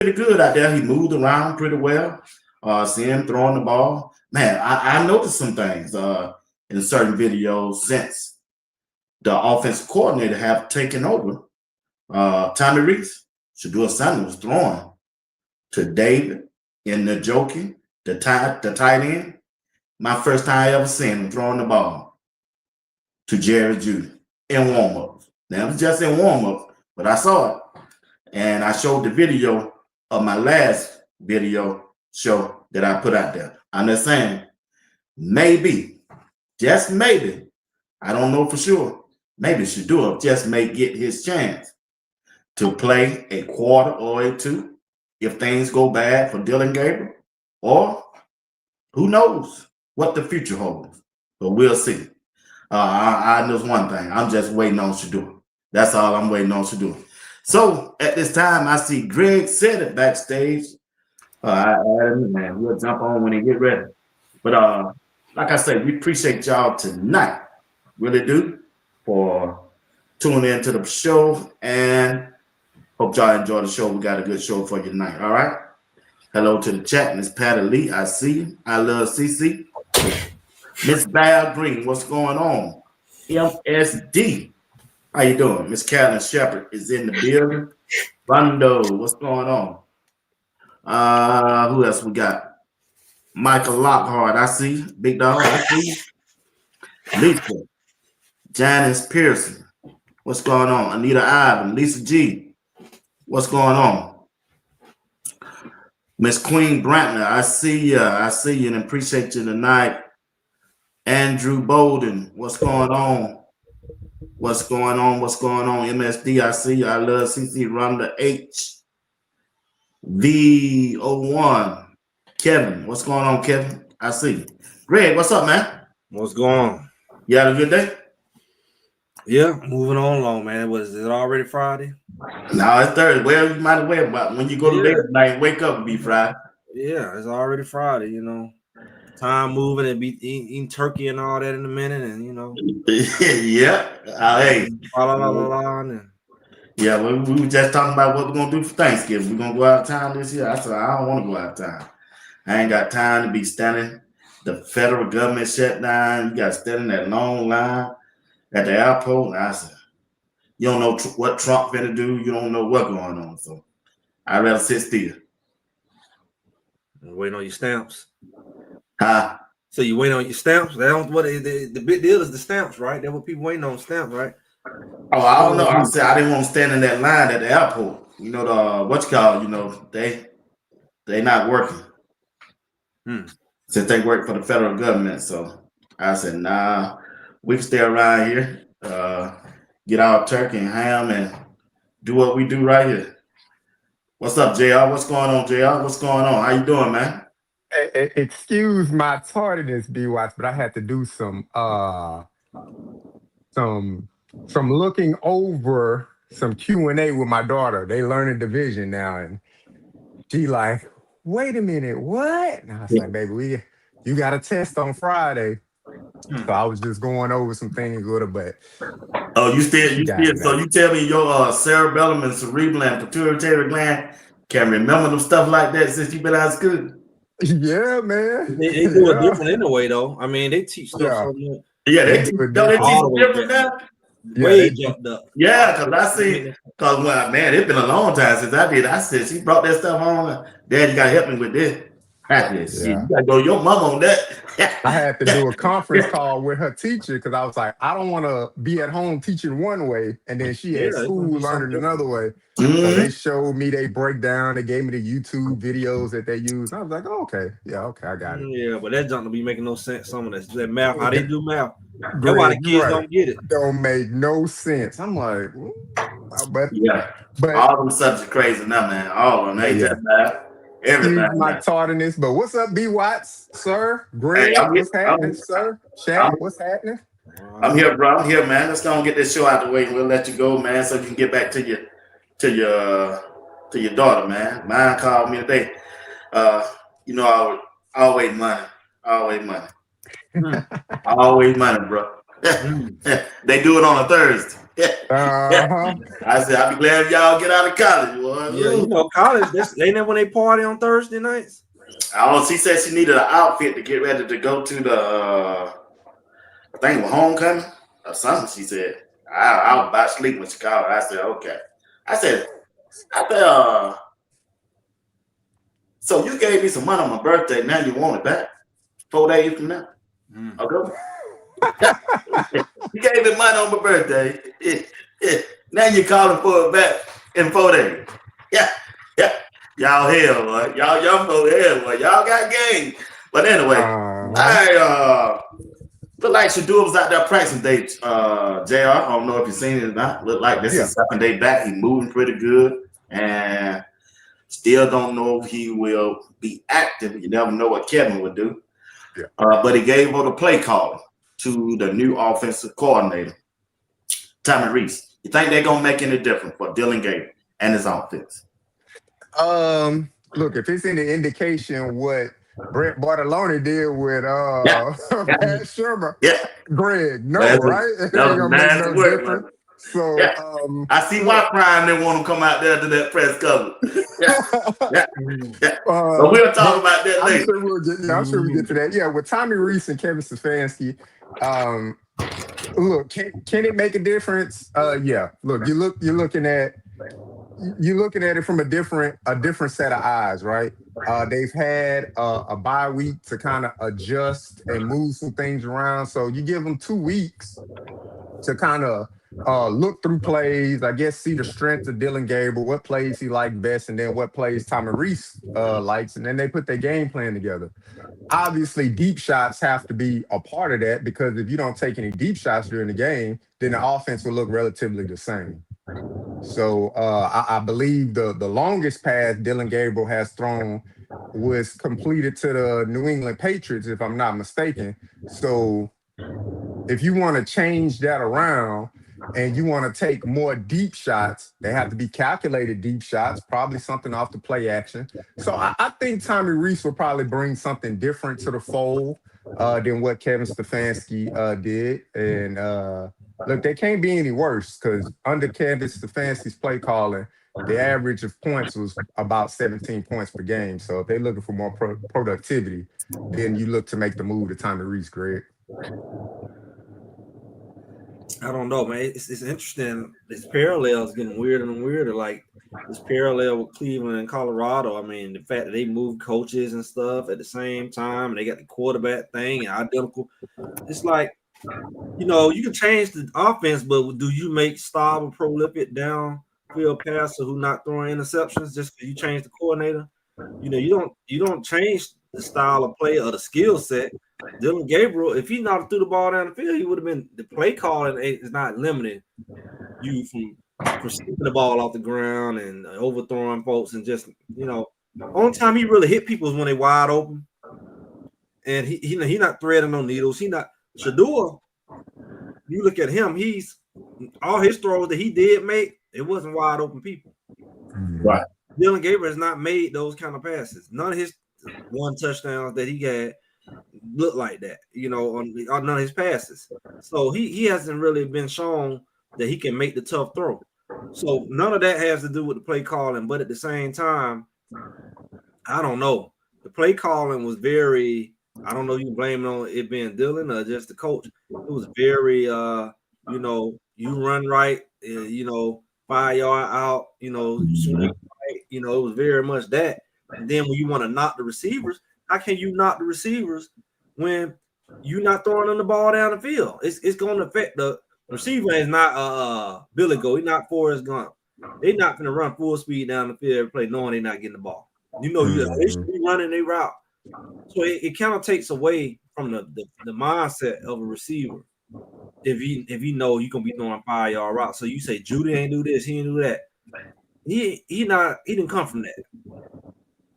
pretty good out there. He moved around pretty well. See him throwing the ball. Man, I noticed some things in certain videos since the offensive coordinator have taken over. Tommy Reese, Shedeur Sanders was throwing to David in the joking, the tight end. My first time I ever seen him throwing the ball to Jerry Judy in warm-ups. Now, it was just in warm-ups, but I saw it. And I showed the video of my last video show that I put out there. I'm just saying, maybe, just maybe, I don't know for sure, maybe Sheduer just may get his chance to play a quarter or a two if things go bad for Dylan Gabriel, or who knows what the future holds, but we'll see. I know one thing, I'm just waiting on Sheduer. That's all I'm waiting on Sheduer. So at this time, I see Greg said it backstage. Man, we'll jump on when he get ready. But like I said, we appreciate y'all tonight, really do, for tuning in to the show, and hope y'all enjoy the show. We got a good show for you tonight. All right. Hello to the chat, Miss Patty Lee. I see you. I love CC. Miss Val Green, what's going on? MSD. How you doing? Miss Carolyn Shepherd is in the building. Rondo, what's going on? Who else we got? Michael Lockhart, I see you. Big dog, I see you. Lisa, Janice Pearson, what's going on? Anita Ivan, Lisa G, what's going on? Miss Queen Brantner, I see you. I see you and appreciate you tonight. Andrew Bolden, what's going on? What's going on? What's going on? MSD, I see you. I love CC Rhonda H. V01. Kevin, what's going on, Kevin? I see you. Greg, what's up, man? What's going on? You had a good day? Yeah, moving on along, man. Was it already Friday? No, it's Thursday. Well, you might as well, but when you go to bed tonight, wake up and be Friday. Yeah, it's already Friday, you know. Time moving and be eating turkey and all that in a minute, and you know. Yeah. Hey. Yeah, we were just talking about what we're gonna do for Thanksgiving. We're gonna go out of town this year. I said I don't want to go out of town. I ain't got time to be standing. The federal government shut down. You got to stand in that long line at the airport. And I said, you don't know what Trump finna do. You don't know what's going on. So I'd rather sit still. Waiting on your stamps. Huh? So you wait on your stamps? That don't what the big deal is the stamps, right? That's what people waiting on, stamps, right? Oh, I don't know. I said I didn't want to stand in that line at the airport. You know the what's called. You know they not working since they work for the federal government. So I said, nah, we can stay around here, get our turkey and ham, and do what we do right here. What's up, JR? What's going on, JR? What's going on? How you doing, man? Excuse my tardiness, B-Watch, but I had to do some looking over some Q&A with my daughter. They learning division now, and she like, wait a minute, what? And I was like, baby, you got a test on Friday. So I was just going over some things with her, but you still so you tell me your cerebellum and cerebral and pituitary gland can remember them stuff like that since you've been out of school? Yeah, man. They do it different anyway, though. I mean, they teach stuff so much. Yeah, they teach different now. Way jumped up. Yeah, because I see, man, it's been a long time since I did. I said she brought that stuff on. Dad, you gotta help me with this. Shit, you gotta go your mom on that. I had to do a conference call with her teacher because I was like, I don't want to be at home teaching one way and then she at school learning another way. So they showed me, they break down, they gave me the YouTube videos that they use. I was like, oh, okay, I got it. Yeah, but that junk don't be making no sense. Some of that math, how they do math. That's why the kids don't get it. Don't make no sense. I'm like, but all them subjects crazy now, man. All of them, they just math. Everything. My tardiness, but what's up, B. Watts, sir? Greg, what's happening, sir? Shaq, what's happening? I'm here, bro. I'm here, man. Let's go and get this show out the way. We'll let you go, man, so you can get back to your daughter, man. Mine called me today. You know, always money, always money, always money, bro. They do it on a Thursday. Uh-huh. I said, I'll be glad if y'all get out of college, boy. Yeah, you know, college. Ain't that when they party on Thursday nights? She said she needed an outfit to get ready to go to the, I think it was homecoming or something. She said, I was about to sleep when she called. I said, okay. I said, so you gave me some money on my birthday. Now you want it back 4 days from now? Okay. You gave me money on my birthday. Now you're calling for it back in 4 days. Yeah. Y'all hell, boy. Y'all go hell, boy. Y'all got game. But anyway, I look like Sheduer was out there practicing day. JR, I don't know if you've seen it or not. Look like this is second day back. He's moving pretty good. And still don't know if he will be active. You never know what Kevin would do. Yeah. But he gave over the play call to the new offensive coordinator, Tommy Reese. You think they're gonna make any difference for Dylan Gabriel and his offense? Look, if it's any indication what Brett Bartolone did with Pat Shermer, Greg, no, right? It ain't gonna make no difference. So I see why Prime didn't want to come out there to that press cover. But we'll talk about that later. I'm sure we'll get to that. Yeah, with Tommy Reese and Kevin Stefanski, look, can it make a difference? Yeah. Look, you're looking at it from a different set of eyes, right? They've had a bye week to kind of adjust and move some things around. So you give them 2 weeks to kind of look through plays, I guess, see the strength of Dylan Gabriel, what plays he liked best, and then what plays Tommy Reese likes, and then they put their game plan together. Obviously, deep shots have to be a part of that, because if you don't take any deep shots during the game, then the offense will look relatively the same. So I believe the longest pass Dylan Gabriel has thrown was completed to the New England Patriots, if I'm not mistaken. So if you want to change that around and you want to take more deep shots, they have to be calculated deep shots, probably something off the play action. So I think Tommy Reese will probably bring something different to the fold than what Kevin Stefanski did. And look, they can't be any worse, because under Kevin Stefanski's play calling, the average of points was about 17 points per game. So if they're looking for more productivity, then you look to make the move to Tommy Reese, Greg. I don't know, man. It's interesting. This parallel is getting weirder and weirder. Like this parallel with Cleveland and Colorado. I mean, the fact that they moved coaches and stuff at the same time, and they got the quarterback thing and identical. It's like, you know, you can change the offense, but do you make Staub a prolific downfield passer who not throwing interceptions just because you change the coordinator? You know, you don't change the style of play or the skill set. Dylan Gabriel, if he not threw the ball down the field, he would have been. The play calling is not limiting you from sticking the ball off the ground and overthrowing folks, and just, you know, only time he really hit people is when they wide open, and he not threading no needles. He not Sheduer. You look at him; he's all his throws that he did make, it wasn't wide open people. Right. Dylan Gabriel has not made those kind of passes. None of his one touchdowns that he had look like that, you know, on none of his passes. So he hasn't really been shown that he can make the tough throw. So none of that has to do with the play calling, but at the same time, I don't know. The play calling was very, I don't know, you can blame it on it being Dylan or just the coach. It was very you know, you run right, you know, 5 yard out, you know, swing right, you know, it was very much that. And then when you want to knock the receivers, how can you knock the receivers when you're not throwing them the ball down the field? It's going to affect the receiver. Is not Billy Goat. He's not Forrest Gump. They're not going to run full speed down the field every play knowing they're not getting the ball. You know, they should be running their route. So it kind of takes away from the mindset of a receiver if he know you're going to be throwing 5 yard route. So you say Judy ain't do this, he ain't do that. He didn't come from that.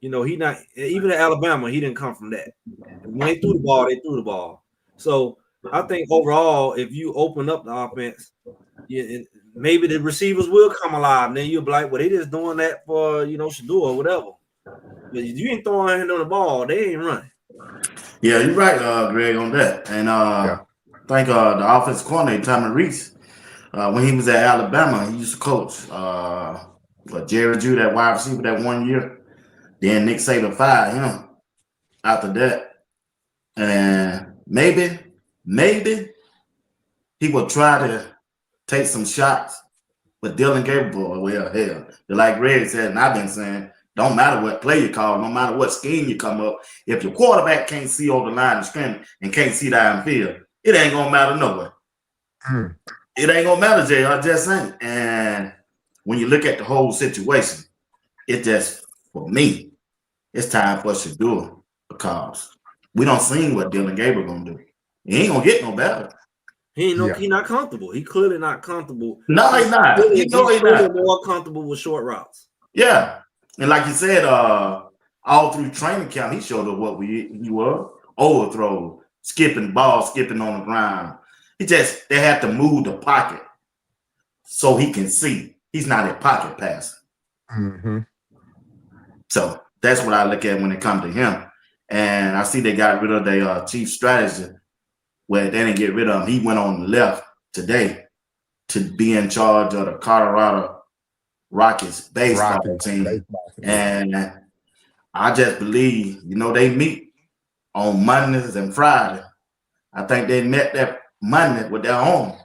You know, he not even at Alabama, he didn't come from that. When they threw the ball, they threw the ball. So I think overall, if you open up the offense, maybe the receivers will come alive. And then you'll be like, well, they just doing that for, you know, Sheduer or whatever. But you ain't throwing on the ball, they ain't running. Yeah, you're right, Greg, on that. And I think the offensive coordinator, Tommy Reese, when he was at Alabama, he used to coach. Jerry Juju, that wide receiver, that 1 year. Then Nick Saban fired him after that. And maybe he will try to take some shots with Dylan Gabriel. Well, hell, like Greg said, and I've been saying, don't matter what play you call, no matter what scheme you come up, if your quarterback can't see over the line of scrimmage and can't see downfield, it ain't gonna matter nowhere. It ain't gonna matter, Jay. I just saying. And when you look at the whole situation, it just, for me, it's time for Sheduer, because we don't see what Dylan Gabriel gonna do. He ain't gonna get no better. He not comfortable. He clearly not comfortable. No, he's not. He's clearly more comfortable with short routes. Yeah, and like you said, all through training camp, he showed us what he was. Overthrow, skipping ball, skipping on the ground. They have to move the pocket so he can see. He's not a pocket passer. So that's what I look at when it comes to him. And I see they got rid of their chief strategist, where they didn't get rid of him. He went on the left today to be in charge of the Colorado Rockets baseball team. And I just believe, they meet on Mondays and Fridays. I think they met that Monday with their own.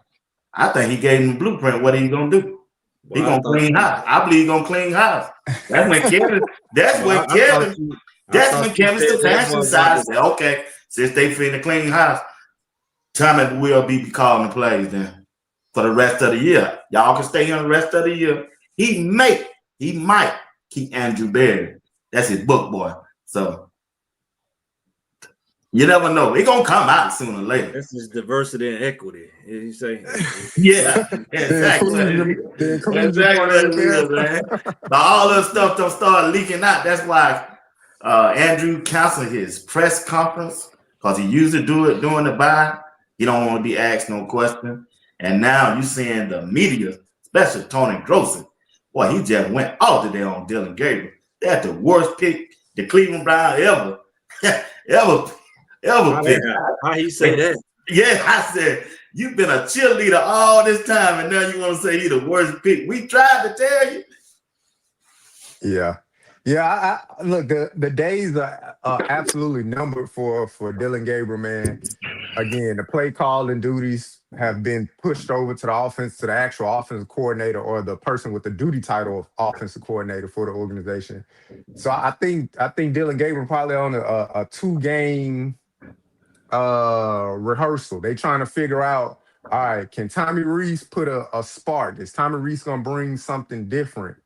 I think he gave him the blueprint. What he gonna do? He gonna clean house. I believe he gonna clean house. That's when Kevin. That's when Kevin Stefanski side said, "Okay, since they finna clean house, Tommy will be calling the plays then for the rest of the year. Y'all can stay here the rest of the year. He might keep Andrew Berry. That's his book boy. So." You never know. It's gonna come out sooner or later. This is diversity and equity. You say, yeah, exactly. Man. But all this stuff don't start leaking out. That's why Andrew canceled his press conference, because he used to do it during the bye. He don't want to be asked no question. And now you seeing the media, especially Tony Grossi, boy, he just went out today on Dylan Gabriel. That's the worst pick the Cleveland Browns ever pick. How he say that? Yeah, I said, you've been a cheerleader all this time, and now you want to say he's the worst pick. We tried to tell you. Yeah. I look, the days are absolutely numbered for Dylan Gabriel, man. Again, the play calling duties have been pushed over to the actual offensive coordinator, or the person with the duty title of offensive coordinator for the organization. So I think Dylan Gabriel probably on a 2-game rehearsal. They trying to figure out, all right, can Tommy Rees put a spark? Is Tommy Rees gonna bring something different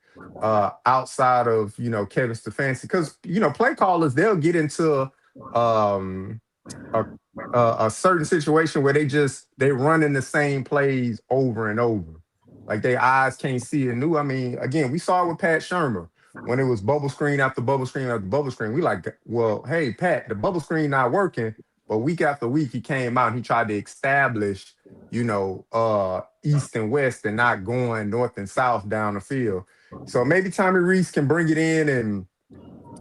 outside of Kevin Stefanski? Because play callers, they'll get into a certain situation where they running the same plays over and over, like their eyes can't see it new. I mean, again, we saw it with Pat Shermer when it was bubble screen after bubble screen after bubble screen. We like, well, hey Pat, the bubble screen not working. But week after week, he came out and he tried to establish, east and west, and not going north and south down the field. So maybe Tommy Rees can bring it in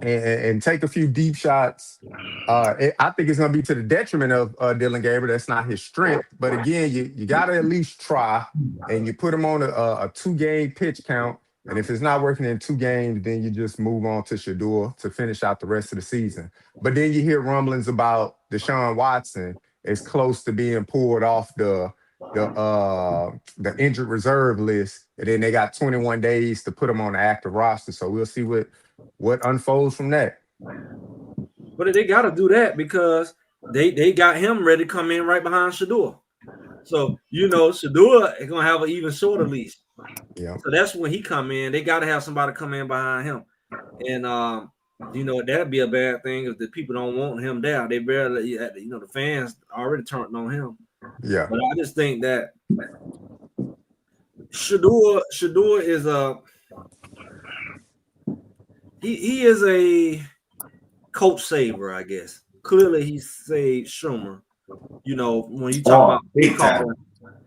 and take a few deep shots. I think it's going to be to the detriment of Dylan Gabriel. That's not his strength. But again, you got to at least try, and you put him on a 2-game pitch count. And if it's not working in 2 games, then you just move on to Sheduer to finish out the rest of the season. But then you hear rumblings about Deshaun Watson is close to being pulled off the injured reserve list, and then they got 21 days to put him on the active roster. So we'll see what unfolds from that. But they got to do that because they got him ready to come in right behind Sheduer. So Sheduer is gonna have an even shorter leash. Yeah. So that's when he come in. They got to have somebody come in behind him, and that'd be a bad thing if the people don't want him there. They barely, the fans already turned on him. Yeah. But I just think that Sheduer is he is a coach saver, I guess. Clearly, he saved Schumer. When you talk about big time.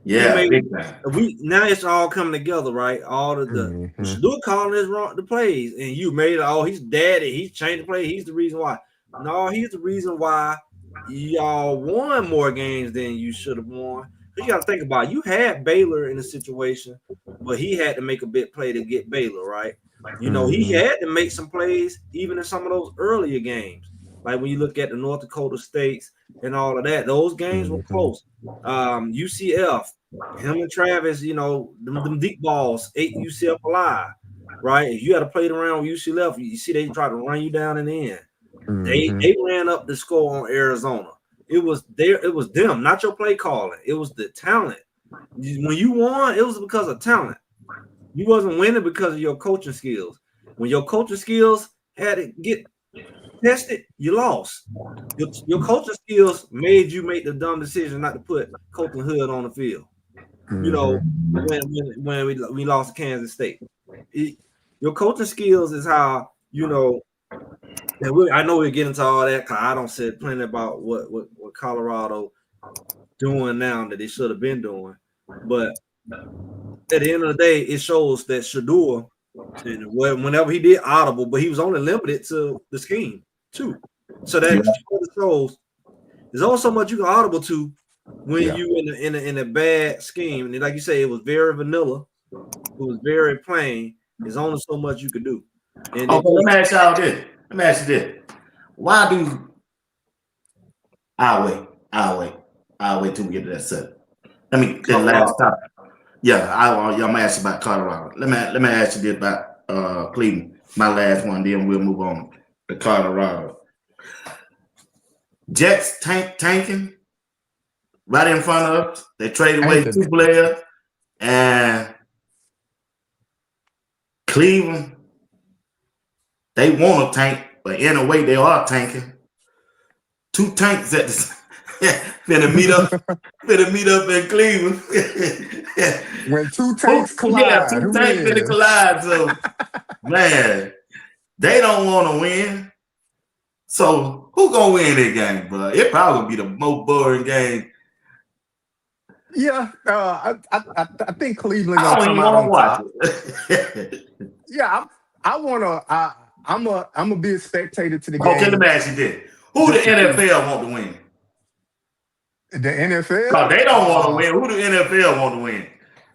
Yeah, big time. Now it's all coming together, right? All the Sheduer calling the plays, and you made it. He's daddy. He's changed the play. He's the reason why. No, he's the reason why y'all won more games than you should have won. You got to think about it. You had Baylor in a situation, but he had to make a big play to get Baylor, right? You know, he had to make some plays even in some of those earlier games. Like when you look at the North Dakota States and all of that, those games were close. UCF, him and Travis, you know, them deep balls ate UCF alive, right? If you had to play around with UCF, you see they try to run you down in the end. They ran up the score on Arizona. It was them, not your play calling. It was the talent. When you won, it was because of talent. You wasn't winning because of your coaching skills. When your coaching skills had to get tested, you lost. Your coaching skills made you make the dumb decision not to put Colton Hood on the field. You know, when we lost to Kansas State. Your coaching skills is how, you know, and I know we'll get into all that because I don't say plenty about what Colorado doing now that they should have been doing. But at the end of the day, it shows that Sheduer, whenever he did audible, but he was only limited to the scheme too. So that shows there's only so much you can audible to when you in a bad scheme. And like you say, it was very vanilla. It was very plain. There's only so much you could do. And let me ask y'all this. Let me ask you this. Why do I'll wait till we get to that set. Let me get the last topic. Yeah, I'm gonna ask you about Colorado. Let me ask you this about Cleveland. My last one, then we'll move on to Colorado. Jets tanking right in front of us. They traded away 2 players, and Cleveland, they want to tank, but in a way they are tanking. 2 tanks at the finna meet up in Cleveland. When 2 tanks collide, 2 tanks finna collide. So man, they don't want to win. So who gonna win that game, bro? It probably gonna be the most boring game. Yeah, I think Cleveland I gonna don't come even out want on to top. watch it. Yeah, I'm gonna be a spectator to the game. Okay, let me ask you this: who the NFL want to win? The NFL? No, they don't want to win. Who the NFL want to win?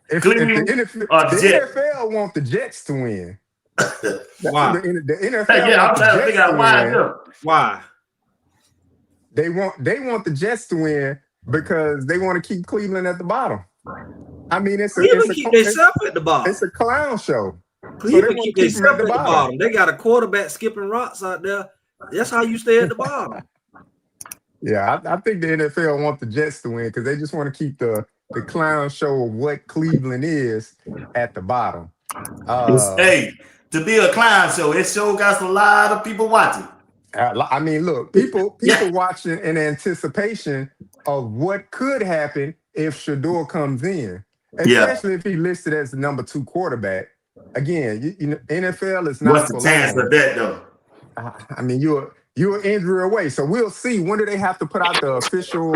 If Cleveland the NFL, or the Jets? NFL want the Jets to win. Why? The NFL Yeah, I'm want the trying to Jets figure out why. Why? They want the Jets to win because they want to keep Cleveland at the bottom. I mean, Cleveland keep themselves at the bottom. It's a clown show. Cleveland keep themselves at the bottom. They got a quarterback skipping rocks out there. That's how you stay at the bottom. Yeah, I think the NFL want the Jets to win because they just want to keep the clown show of what Cleveland is at the bottom. Hey, to be a clown show, it sure got a lot of people watching. I mean, look, people watching in anticipation of what could happen if Sheduer comes in, especially if he listed as the number 2 quarterback. Again, you know, NFL is not. What's the chance of that, though? I mean, you're injury away, so we'll see. When do they have to put out the official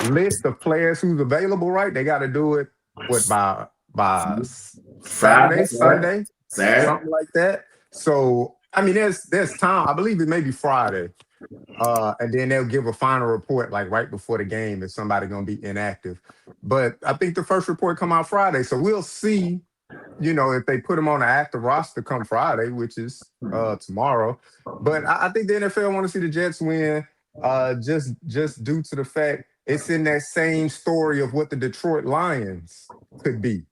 list of players who's available? Right, they got to do it by Saturday, Sunday, something like that. So, I mean, there's time. I believe it may be Friday. And then they'll give a final report like right before the game if somebody's going to be inactive. But I think the first report come out Friday. So we'll see, you know, if they put them on the active roster come Friday, which is tomorrow. But I think the NFL want to see the Jets win just due to the fact it's in that same story of what the Detroit Lions could be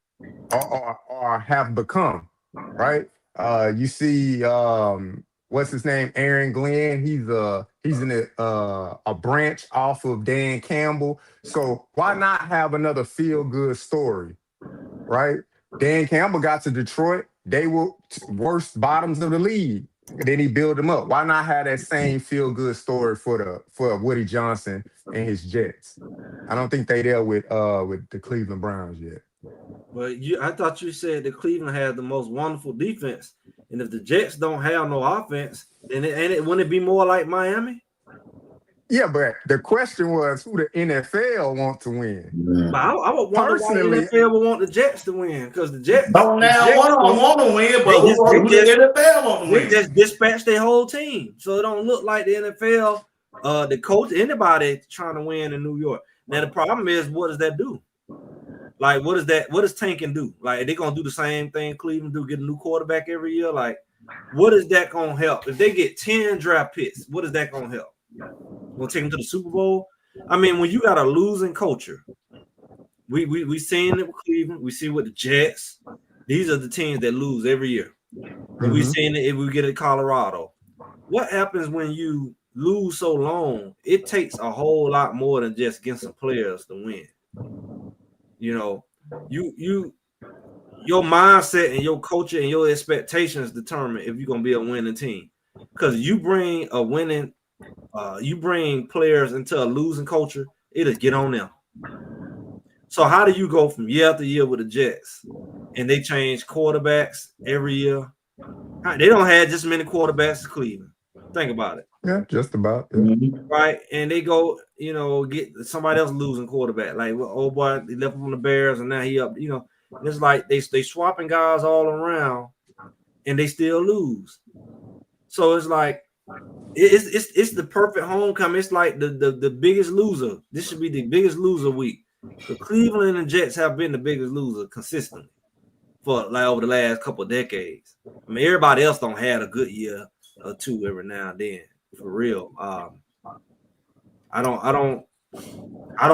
or have become, right? You see, what's his name? Aaron Glenn. He's in a branch off of Dan Campbell. So why not have another feel-good story, right? Dan Campbell got to Detroit. They were worst bottoms of the league. Then he built them up. Why not have that same feel-good story for Woody Johnson and his Jets? I don't think they there with the Cleveland Browns yet. Well, I thought you said that Cleveland had the most wonderful defense, and if the Jets don't have no offense, then wouldn't it be more like Miami? Yeah, but the question was who the NFL want to win. But I would wonder why the NFL would want the Jets to win because the Jets don't want to win, but who the NFL want to win? They just dispatch their whole team, so it don't look like the NFL the coach, anybody trying to win in New York. Now the problem is, what does that do? Like, what does tanking do? Like, they gonna do the same thing Cleveland do, get a new quarterback every year? Like, what is that gonna help? If they get 10 draft picks, what is that gonna help? Gonna take them to the Super Bowl? I mean, when you got a losing culture, we seen it with Cleveland, we see it with the Jets. These are the teams that lose every year. And we seen it if we get it Colorado. What happens when you lose so long? It takes a whole lot more than just getting some players to win. You know, your mindset and your culture and your expectations determine if you're gonna be a winning team. Because you bring players into a losing culture, it'll get on them. So how do you go from year after year with the Jets and they change quarterbacks every year? They don't have just as many quarterbacks as Cleveland. Think about it. Yeah, just about. Yeah. Right. And they go, get somebody else losing quarterback. Like, well, old boy, he left him on the Bears and now he up, it's like they swapping guys all around and they still lose. So it's like it's the perfect homecoming. It's like the biggest loser. This should be the biggest loser week. The Cleveland and Jets have been the biggest loser consistently for like over the last couple of decades. I mean, everybody else don't have a good year or two every now and then. For real. I don't know. I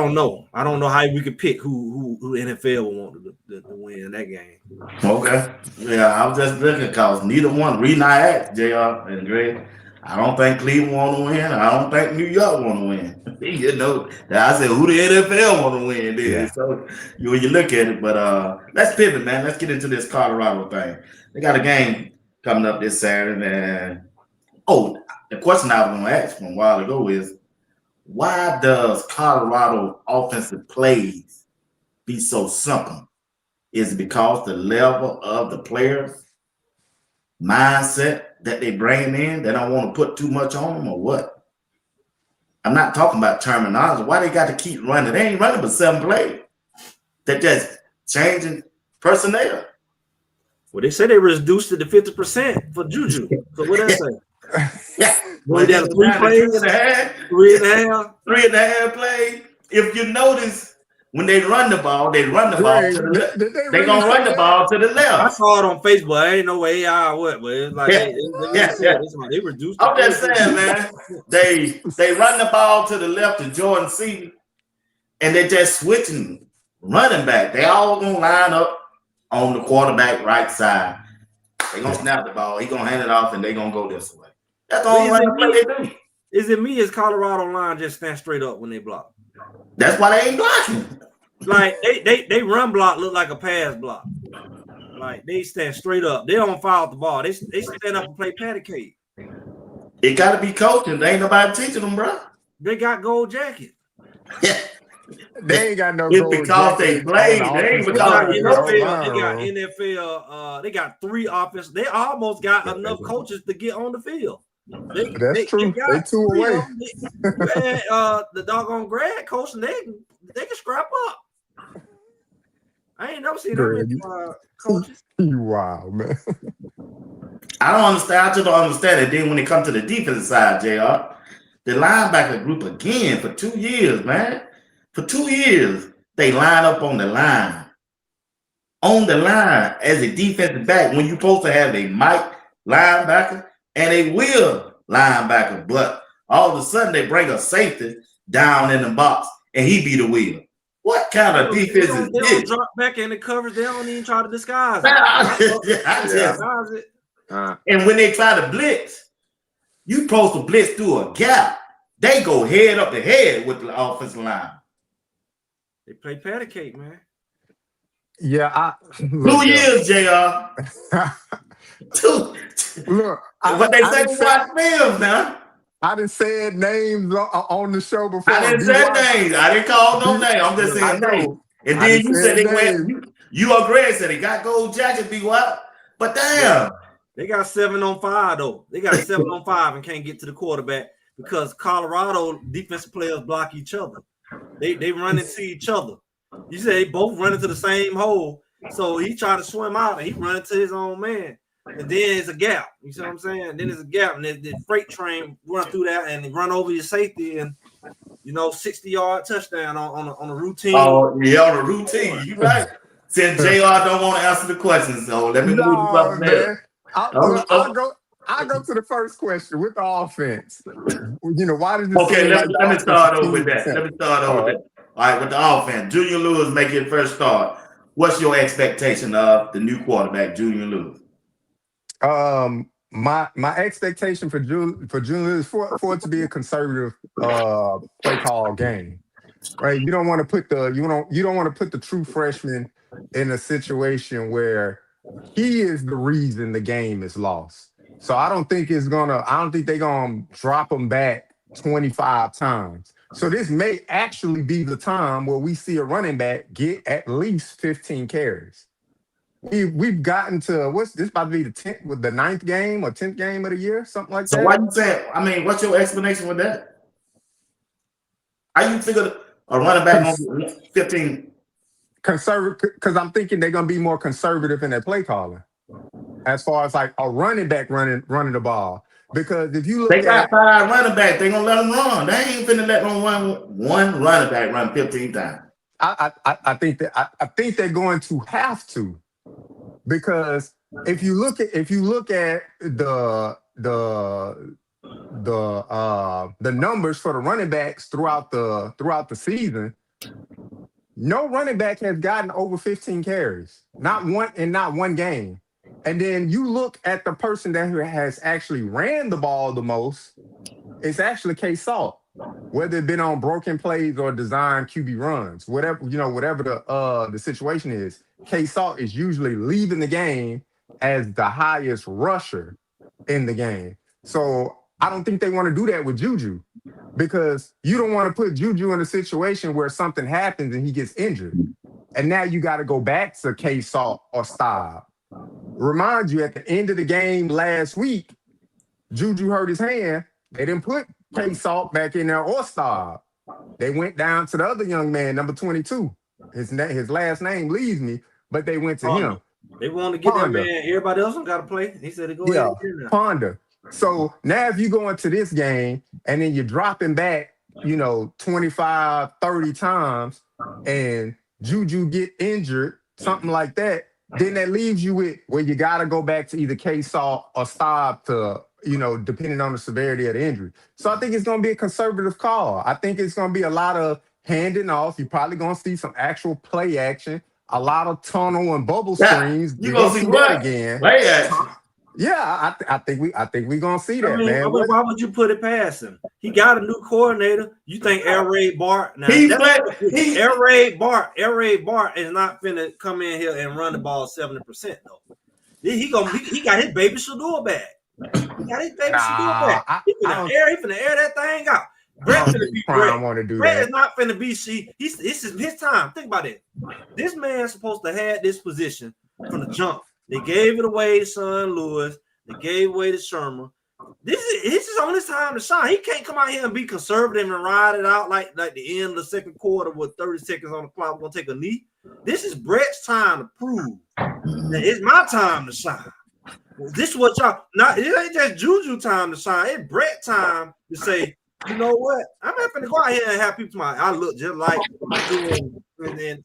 don't know how we could pick who NFL will want to win that game. Okay. Yeah, I was just looking because neither one. Reason I asked JR and Greg, I don't think Cleveland want to win. I don't think New York want to win. I said, who the NFL want to win? Yeah. So when you look at it, but let's pivot, man. Let's get into this Colorado thing. They got a game coming up this Saturday, and the question I was going to ask from a while ago is, why does Colorado offensive plays be so simple? Is it because the level of the players' mindset that they bring in, they don't want to put too much on them, or what? I'm not talking about terminology. Why they got to keep running? They ain't running but 7 plays. They're just changing personnel. Well, they say they reduced it to 50% for Juju. So what that say? Yeah. Well, they 3 plays, 3.5 plays. If you notice, when they run the ball, they run the ball to the left. They're going to run the ball to the left. I saw it on Facebook. I ain't no way but it's like they reduced it. I'm just saying, man. They run the ball to the left to Jordan Seaton, and they're just switching running back. They all going to line up on the quarterback right side. They're going to snap the ball. He's going to hand it off, and they're going to go this way. That's the only play they do. Is it me? Is Colorado line just stand straight up when they block? That's why they ain't blocking. Like they run block look like a pass block. Like they stand straight up. They don't foul the ball. They stand up and play patty cake. It got to be coaching. There ain't nobody teaching them, bro. They got gold jacket. Yeah. They ain't got no it's gold because they played. They ain't because they got NFL. They got 3 offense. They almost got enough coaches to get on the field. That's true. They 2 away. The doggone grad coach, they can scrap up. I ain't never seen that many coaches. You wild, man. I don't understand. I just don't understand it. Then when it comes to the defensive side, JR, the linebacker group again for 2 years, man. For 2 years, they line up on the line. On the line as a defensive back when you're supposed to have a Mike linebacker and a Will linebacker. But all of a sudden, they bring a safety down in the box and he be the Will. What kind of defense is this? They don't drop back in the coverage. They don't even try to disguise it. And when they try to blitz, you supposed to blitz through a gap. They go head up the head with the offensive line. They play patty cake, man. Yeah, 2 years, JR. 2. Look, what they say to watch films now. I done said names on the show before. I didn't say names. I didn't call no name. I'm just saying names. And then you said they went. You or Greg said they got gold jackets, be what? But damn. They got 7 on 5 though. They got 7 on 5 and can't get to the quarterback because Colorado defensive players block each other. They run into each other. You say they both run into the same hole. So he tried to swim out and he run into his own man. and then it's a gap. You see what I'm saying? Then it's a gap, and the freight train run through that and run over your safety, and 60-yard touchdown on a routine. Oh yeah, on a routine. You right. Since JR don't want to answer the question, so let me move to something man. else. I'll go to the first question with the offense. Why does it Okay, seem let like me start over with that. 15%? Let me start over with that. All right, with the offense, Juju Lewis make it first start. What's your expectation of the new quarterback, Juju Lewis? My expectation for June is for it to be a conservative play call game, right? You don't want to put the true freshman in a situation where he is the reason the game is lost. So I don't think they're gonna drop him back 25 times. So this may actually be the time where we see a running back get at least 15 carries. We've gotten to what's this about to be the 9th game or 10th game of the year, something like that. So why you saying? I mean, what's your explanation with that? How you figure a running back on 15? Conservative, because I'm thinking they're gonna be more conservative in their play calling, as far as like a running back running the ball. Because if you look, they got 5 running backs, they gonna let them run. They ain't finna let them one running back run 15 times. I think they're going to have to, because if you look at the numbers for the running backs throughout the season, no running back has gotten over 15 carries, not one game. And then you look at the person that has actually ran the ball the most, it's actually K Salt. Whether it's been on broken plays or design QB runs, whatever the situation is, K Salt is usually leaving the game as the highest rusher in the game. So I don't think they want to do that with Juju, because you don't want to put Juju in a situation where something happens and he gets injured. And now you got to go back to K Salt or Staub. Remind you, at the end of the game last week, Juju hurt his hand. They didn't put K Salt back in there or Staub. They went down to the other young man, number 22. His last name leaves me, but they went to him. They want to get that man. Everybody else got to play. He said to go ahead and get Ponder. So now if you go into this game and then you're dropping back, 25, 30 times, and Juju get injured, something like that, then that leaves you with where you got to go back to either K Salt or Staub to, depending on the severity of the injury. So I think it's going to be a conservative call. I think it's going to be a lot of handing off. You're probably going to see some actual play action, a lot of tunnel and bubble screens. You're going to see what? Again. Play action. Yeah, I think we're gonna see that, man. Why would you put it past him? He got a new coordinator. You think Air Raid Bart? Now, Air Raid Bart is not finna come in here and run the ball 70% though. He got his baby Sheduer back. He got his baby Sheduer back. He finna air that thing out. Brett finna be Brett. Brett is not finna be this is his time. Think about it. This man's supposed to have this position from the jump. They gave it away to Son Lewis. They gave away to Sherman. This is on his time to shine. He can't come out here and be conservative and ride it out like the end of the second quarter with 30 seconds on the clock. We're gonna take a knee. This is Brett's time to prove that it's my time to shine. This is what y'all not. It ain't just Juju time to shine. It's Brett time to say, you know what? I'm happy to go out here and have people smile. I look just like doing.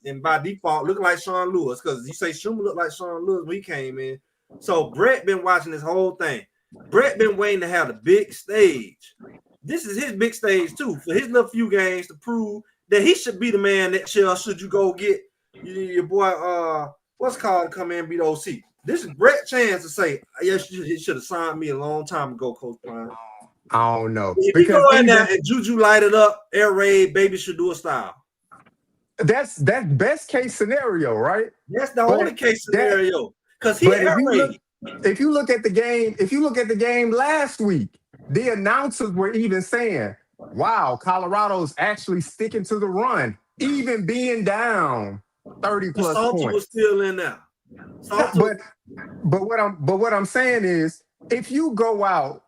And by default, looking like Sean Lewis, because you say Schumer looked like Sean Lewis when he came in. So Brett been watching this whole thing. Brett been waiting to have the big stage. This is his big stage too, for his little few games to prove that he should be the man that should you go get your boy what's called to come in and be the OC. This is Brett's chance to say, yes, you should have signed me a long time ago, Coach Prime. I don't know. If you go in there and Juju light it up, Air Raid, baby Sheduer style. That's best case scenario, right? That's the only case scenario. Because if you look at the game last week, the announcers were even saying, wow, Colorado's actually sticking to the run, even being down 30 plus Salty points. Was still in there. But what I'm saying is, if you go out,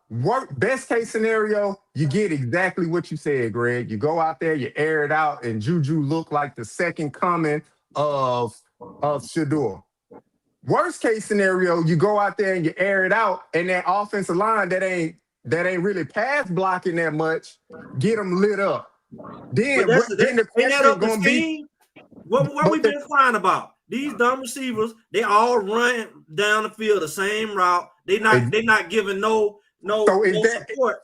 best case scenario, you get exactly what you said, Greg. You go out there, you air it out, and Juju look like the second coming of Sheduer. Worst case scenario, you go out there and you air it out, and that offensive line that ain't really pass blocking that much, get them lit up. Then the ain't that question up the gonna be, scheme? What we been crying about? These dumb receivers, they all run down the field the same route. They not giving no support.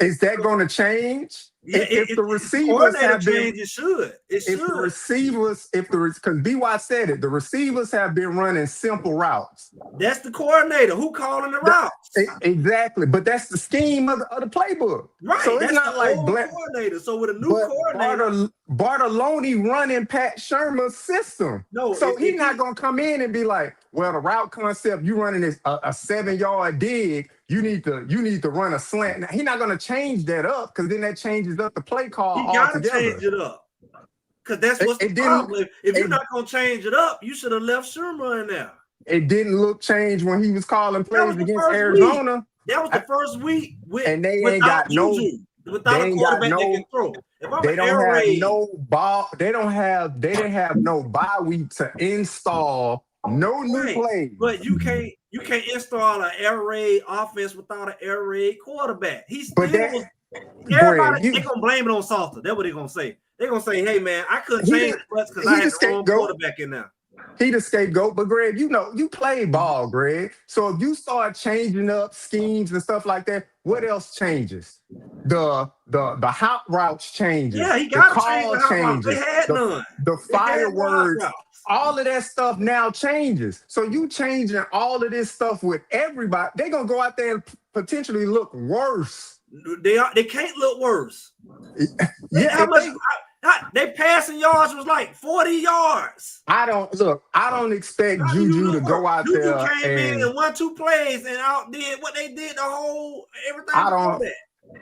Is that going to change? Yeah, if the receivers have been, it should. It should. The receivers, because B.Y. said it, the receivers have been running simple routes. That's the coordinator who calling the routes. Exactly, but that's the scheme of the playbook. Right. So it's not like coordinator. So with a new coordinator, Bartolone running Pat Shermer's system. No, so he's not gonna come in and be like, well, the route concept you running is a 7-yard dig. You need to run a slant. Now, he's not gonna change that up because then that changes up the play call altogether. He gotta change it up. Because that's what's the problem. If you're not gonna change it up, you should have left Shermer in there. It didn't look change when he was calling plays against Arizona. That was the first week and they ain't got Juju, without a quarterback they can throw. They don't have no ball. They didn't have no bye week to install no new plays. But you can't install an air raid offense without an air raid quarterback. Everybody they gonna blame it on Salter. That's what they're gonna say. They're gonna say, hey man, I couldn't change much because I had the wrong quarterback in there. He the scapegoat, but Greg, you play ball, Greg. So if you start changing up schemes and stuff like that, what else changes? The hot routes changes. Yeah, he got to change the hot routes. They had none. The fireworks, all of that stuff now changes. So you changing all of this stuff with everybody, they're gonna go out there and potentially look worse. They can't look worse. Yeah, they passing yards was like 40 yards. I don't expect Juju to go out there. Juju came in and 1-2 plays and outdid what they did everything.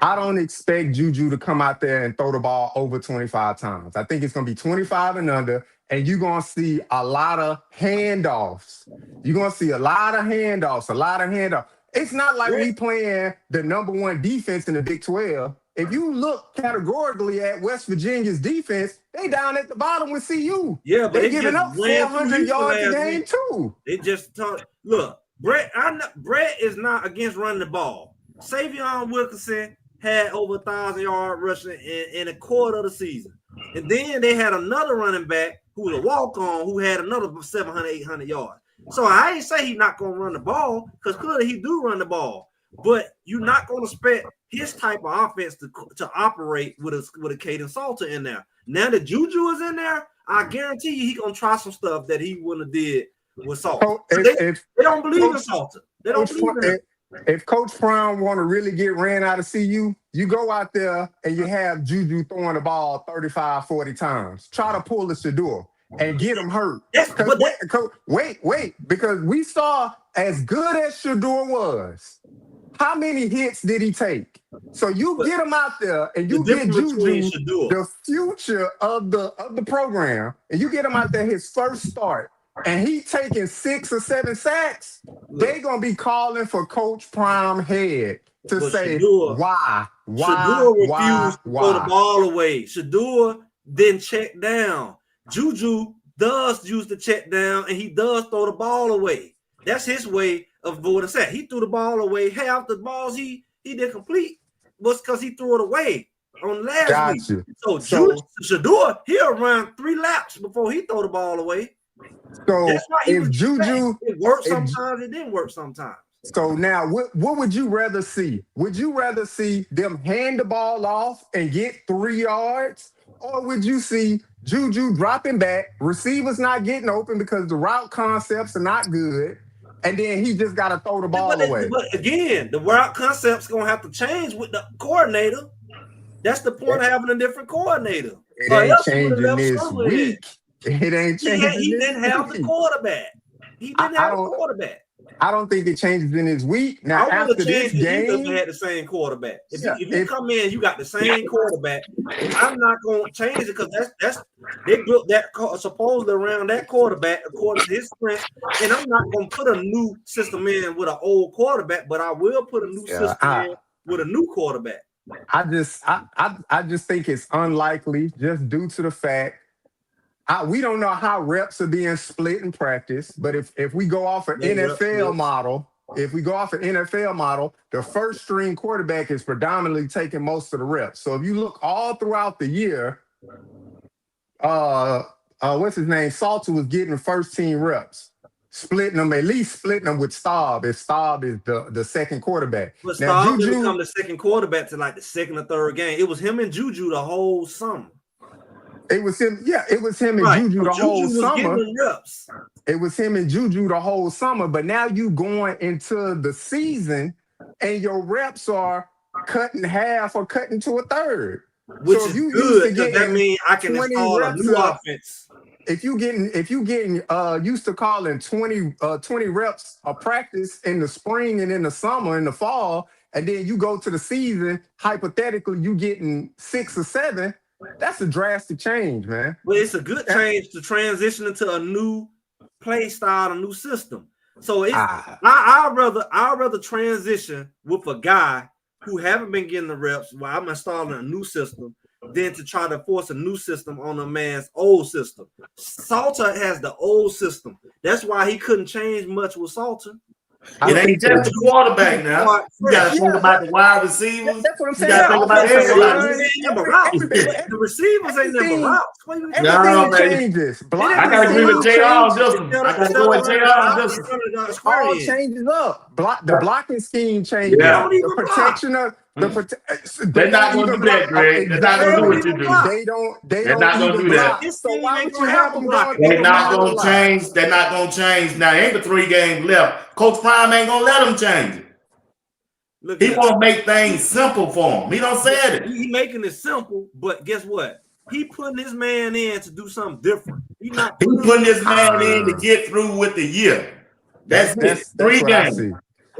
I don't expect Juju to come out there and throw the ball over 25 times. I think it's going to be 25 and under, and you're going to see a lot of handoffs. It's not like we playing the number one defense in the Big 12. If you look categorically at West Virginia's defense, they down at the bottom with CU. Yeah, but they giving up 400 yards a game too. They just look. Brett is not against running the ball. Savion Wilkinson had over 1,000 yard rushing in a quarter of the season, and then they had another running back who was a walk-on who had another 700, 800 yards. So I ain't say he's not gonna run the ball because clearly he do run the ball. But you're not going to expect his type of offense to operate with a Caden Salter in there. Now that Juju is in there, I guarantee you he's going to try some stuff that he wouldn't have did with Salter. They don't believe in Salter. They don't believe in him. If Coach Brown want to really get ran out of CU, you go out there and you have Juju throwing the ball 35, 40 times. Try to pull the Sheduer and get him hurt. Wait, because we saw as good as Sheduer was, how many hits did he take? So you get him out there and you get Juju, the future of the program, and you get him out there his first start, and he taking 6 or 7 sacks. They gonna be calling for Coach Prime head to say why Sheduer refused to throw the ball away. Sheduer didn't check down. Juju does use the check down, and he does throw the ball away. That's his way of what I said. He threw the ball away. Half the balls he didn't complete was because he threw it away on last week. So Sheduer, he'll run 3 laps before he throw the ball away. So if Juju, it works sometimes, it didn't work sometimes. So now, what would you rather see? Would you rather see them hand the ball off and get 3 yards, or would you see Juju dropping back, receivers not getting open because the route concepts are not good, and then he just got to throw the ball away? But again, the route concept's going to have to change with the coordinator. That's the point of having a different coordinator. It ain't changing this week. It ain't changing. He didn't have the quarterback. He didn't have the quarterback. I don't think it changes in his week. Now, after this game, you had the same quarterback. If you come in, you got the same quarterback. I'm not going to change it because that's they built that supposedly around that quarterback according to his strength. And I'm not going to put a new system in with an old quarterback, but I will put a new system in with a new quarterback. I just think it's unlikely just due to the fact We don't know how reps are being split in practice, but if we go off an No rep NFL splits. model, the first string quarterback is predominantly taking most of the reps. So if you look all throughout the year, what's his name? Salter was getting first team reps, at least splitting them with Staub if Staub is the second quarterback. But Now Staub didn't Juju, become the second quarterback to like the second or third game. It was him and Juju the whole summer. it was him and Right. Juju the So whole Juju was summer. getting the reps. It was him and Juju the whole summer, but now you going into the season and your reps are cut in half or cut into a third. Which So is if you good, used to because that getting means I can 20 install a reps new up, offense. if you getting used to calling 20 reps of practice in the spring and in the summer and the fall, and then you go to the season, hypothetically you getting 6 or 7, that's a drastic change, man. But it's a good change to transition into a new play style, a new system. So it's I'd rather transition with a guy who haven't been getting the reps while I'm installing a new system than to try to force a new system on a man's old system. Salter has the old system. That's why he couldn't change much with Salter. It ain't just the quarterback now. You got to think about the wide receivers. That's what I'm You saying. got to think about everybody. The receivers ain't never routes. Everything changes. I got to agree with JR on this one. I got to go with JR on this one. All changes up. The blocking scheme changes. Yeah. The protection of They're not going to do that, Greg. They're not going to do what you do. They're not going to do that. So why would you have them going? They're not going to change. They're not going to change. Now, ain't the 3 games left. Coach Prime ain't going to let them change it. Look, he want to make things simple for him. He don't say it. He making it simple, but guess what? He putting his man in to do something different. He putting his man in to get through with the year. That's 3 games.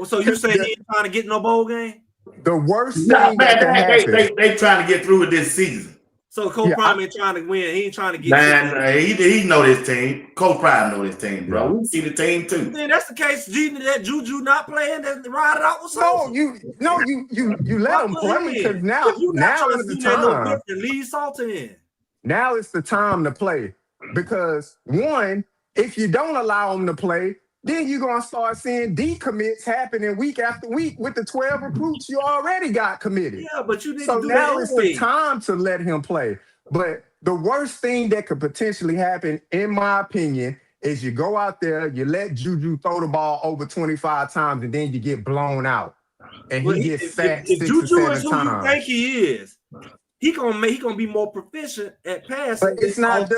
So you saying he ain't trying to get no bowl game? The worst thing that can happen. They trying to get through with this season. So Coach Prime ain't trying to win. He ain't trying to get. Man, he know this team. Coach Prime know this team, bro. We see the team too. Then that's the case. That Juju not playing, that ride it out with Salter. You let him play because now is the time. Leave Salter in. Now it's the time to play because one, if you don't allow him to play, then you're going to start seeing decommits happening week after week with the 12 recruits you already got committed. Yeah, but you need so to do now that it's anyway. the time to let him play. But the worst thing that could potentially happen, in my opinion, is you go out there, you let Juju throw the ball over 25 times, and then you get blown out. And he gets sacked 6 or 7 times. If Juju is who you think he is, he gonna be more proficient at passing. But it's not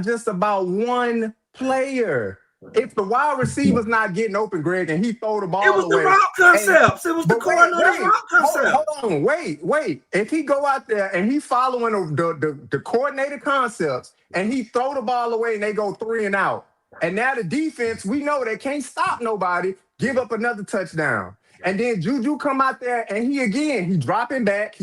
just about one player. If the wide receiver's not getting open, Greg, and he throw the ball away. It was the route concepts. It was the coordinator's route concept. Hold on, wait. If he go out there and he following the coordinated concepts and he throw the ball away and they go 3 and out, and now the defense, we know they can't stop nobody, give up another touchdown. And then Juju come out there and he dropping back.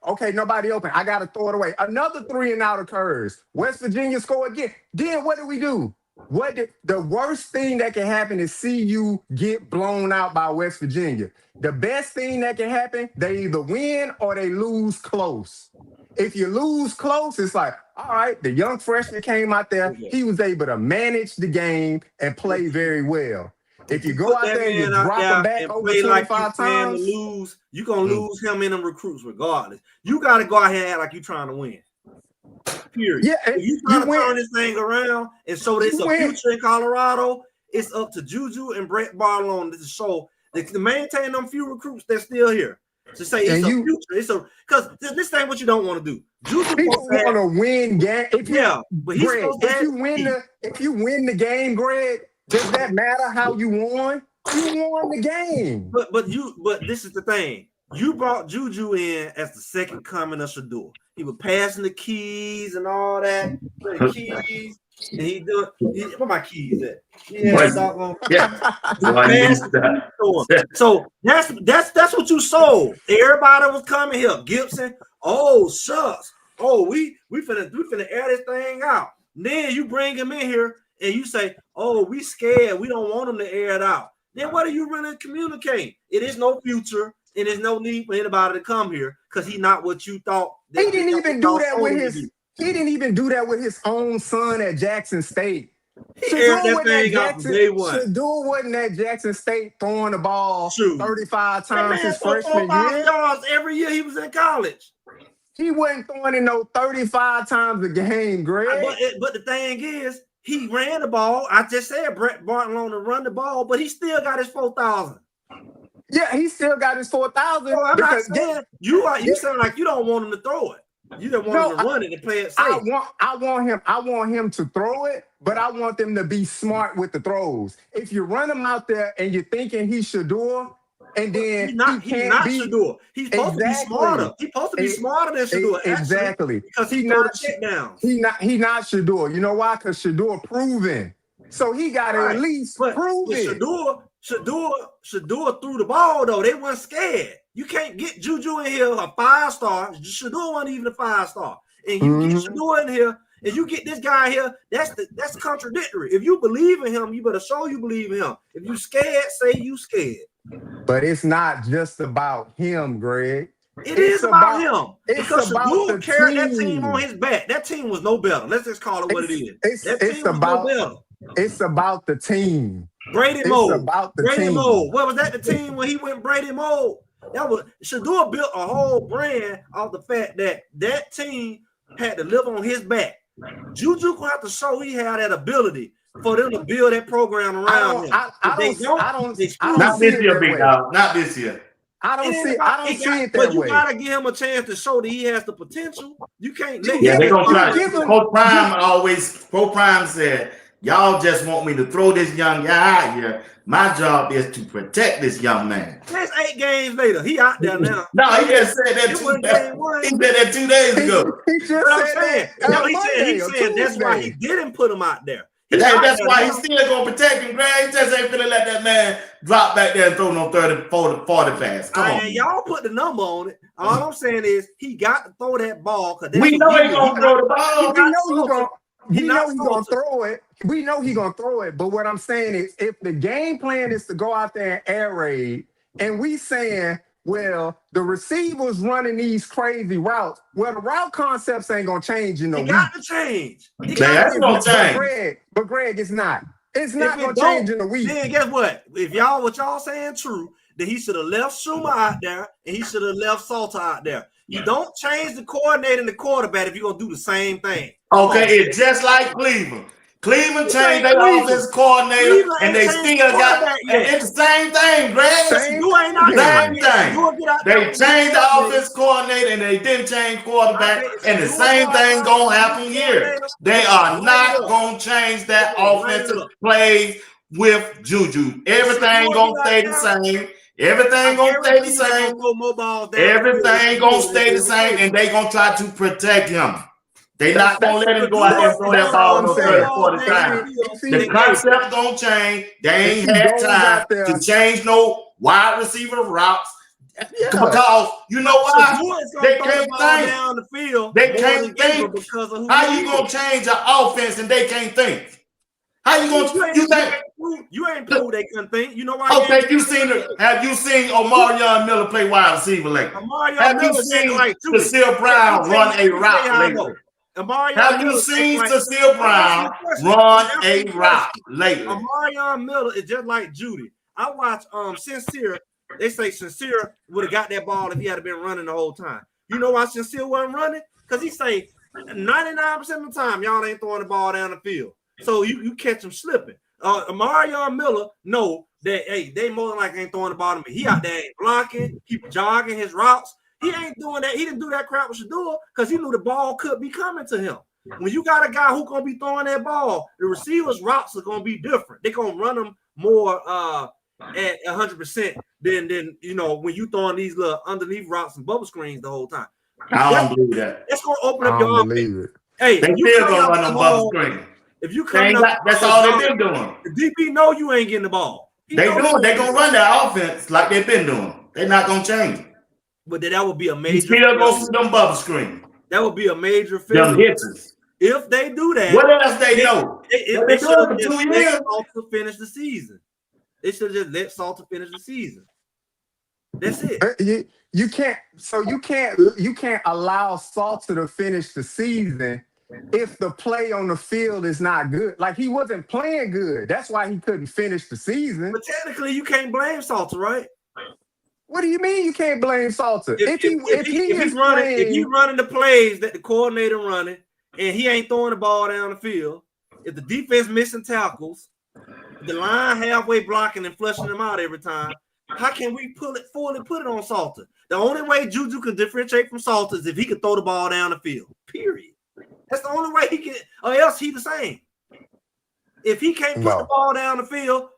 Okay, nobody open. I got to throw it away. Another 3 and out occurs. West Virginia score again. Then what do we do? The worst thing that can happen is see you get blown out by West Virginia. The best thing that can happen, they either win or they lose close. If you lose close, it's like, all right, the young freshman came out there. He was able to manage the game and play very well. If you go out there and you drop him back over 25 times, you're going to lose him in them recruits regardless. You got to go out here and act like you're trying to win. Period. Yeah, if you trying to turn this thing around and show there's a future in Colorado, it's up to Juju and Brett Barlone to show to maintain them few recruits that's still here. To say it's a future. It's because this ain't what you don't want to do. Juju want to win game. But he's Greg, if you win the game, Greg, does that matter how you won? You won the game. But this is the thing. You brought Juju in as the second coming of Sheduer. He was passing the keys and all that. The keys, and he doing. Where my keys at? So that's what you sold. Everybody was coming here. Gibson. Oh shucks. Oh we finna air this thing out. Then you bring him in here and you say, oh we scared. We don't want him to air it out. Then what are you really communicating? It is no future. And there's no need for anybody to come here because he's not what you thought. He didn't even do that with his. He didn't even do that with his own son at Jackson State. He aired that thing out from day one. Sheduer wasn't at Jackson State throwing the ball Shoot. 35 That times man his threw freshman 4,000 year. yards every year he was in college. He wasn't throwing it no 35 times a game, Greg. But the thing is, he ran the ball. I just said Brett Barcelona run the ball, but he still got his 4,000. Yeah, he still got his 4,000. So I'm not saying you sound like you don't want him to throw it. You don't want him to run it and play it safe. I want him to throw it, but I want them to be smart with the throws. If you run him out there and you're thinking he's Sheduer, and then he's not Sheduer. He's supposed to be smarter. He's supposed to be smarter than Sheduer. Exactly. Because he's not checkdowns. He not Sheduer. You know why? Because Sheduer proven. So he got to at least prove it. Sheduer threw the ball though. They weren't scared. You can't get Juju in here a 5-star. Sheduer wasn't even a 5-star. And you get Sheduer in here, and you get this guy here. That's contradictory. If you believe in him, you better show you believe in him. If you scared, say you scared. But it's not just about him, Greg. It is about him. It's because about Sheduer the carried that team. team on his back. That team was no better. Let's just call it what it is. It's about the team. Brady it's mode. About the Brady team. mode. What was that? The team when he went Brady mode. That was Sheduer built a whole brand off the fact that team had to live on his back. Juju gonna have to show he had that ability for them to build that program around him. Not this year, big dog. Not this year. I don't see it that way. But you gotta give him a chance to show that he has the potential. You can't let they're gonna try. Pro Prime said, y'all just want me to throw this young guy out here. My job is to protect this young man. That's 8 games later. He out there now. No, he just said that 2 days. He said that 2 days ago. He just said that. He said that's why he didn't put him out there. That's why he's still gonna protect him, Greg. He just ain't finna let that man drop back there and throw no 30, 40 pass. Come on. Y'all put the number on it. All I'm saying is he got to throw that ball. We know he's gonna throw the ball. We know he's gonna throw it. We know he's gonna throw it. But what I'm saying is, if the game plan is to go out there and air raid, and we saying, well, the receivers running these crazy routes, well, the route concepts ain't gonna change in a week. Got to change. That's gonna change. But Greg, it's not. It's not gonna change in a week. Then guess what? If what y'all saying true, then he should have left Schumer out there and he should have left Salter out there. You don't change the coordinator and the quarterback if you're gonna do the same thing. Okay, it's just like Cleveland. Cleveland changed their offensive coordinator, and they still got it's the same thing, Greg. Same thing. They changed the offensive coordinator, and they didn't change quarterback, and the same thing gonna happen here. They are not gonna change that offensive plays with Juju. Everything gonna stay the same. Everything gonna stay the same. Everything gonna stay the same, and they gonna try to protect him. They not gonna let him go out there and throw that ball no 30, 40 times. The concept gonna change. They ain't had time to change no wide receiver routes. Because you know why? They can't think. They can't think. How you gonna change an offense and they can't think? How you gonna you ain't proved they couldn't think. You know why? Okay, have you seen Omarion Miller play wide receiver lately? Have you seen Cecile Brown run a route lately? Have you seen Cecile Brown run a route lately? Omarion Miller is just like Judy. I watched Sincere. They say Sincere would have got that ball if he had been running the whole time. You know why Sincere wasn't running? Because he say 99% of the time y'all ain't throwing the ball down the field. So you catch him slipping. Omarion Miller know that they more than likely ain't throwing the ball to me. He out there ain't blocking, keep jogging his routes. He ain't doing that. He didn't do that crap with Sheduer because he knew the ball could be coming to him. When you got a guy who's gonna be throwing that ball, the receivers' routes are gonna be different. They're gonna run them more at 100% than when you throwing these little underneath routes and bubble screens the whole time. I don't believe that. That's gonna open up your offense. Hey, they still gonna run them bubble screen. If you come that's all they've been doing. The DB know you ain't getting the ball. They gonna run their offense like they've been doing. They're not gonna change. But that would be a major. Still gonna see them bubble screen. That would be a major failure. Them hits. If they do that, what else they know? They should have just let Salter finish the season. They should just let Salter finish the season. That's it. You can't. So you can't allow Salter to finish the season if the play on the field is not good. Like he wasn't playing good. That's why he couldn't finish the season. But technically, you can't blame Salter, right? What do you mean you can't blame Salter? If he's running the plays that the coordinator running and he ain't throwing the ball down the field, if the defense missing tackles, the line halfway blocking and flushing them out every time, how can we fully put it on Salter? The only way Juju can differentiate from Salter is if he can throw the ball down the field. Period. That's the only way he can, or else he the same. If he can't put the ball down the field,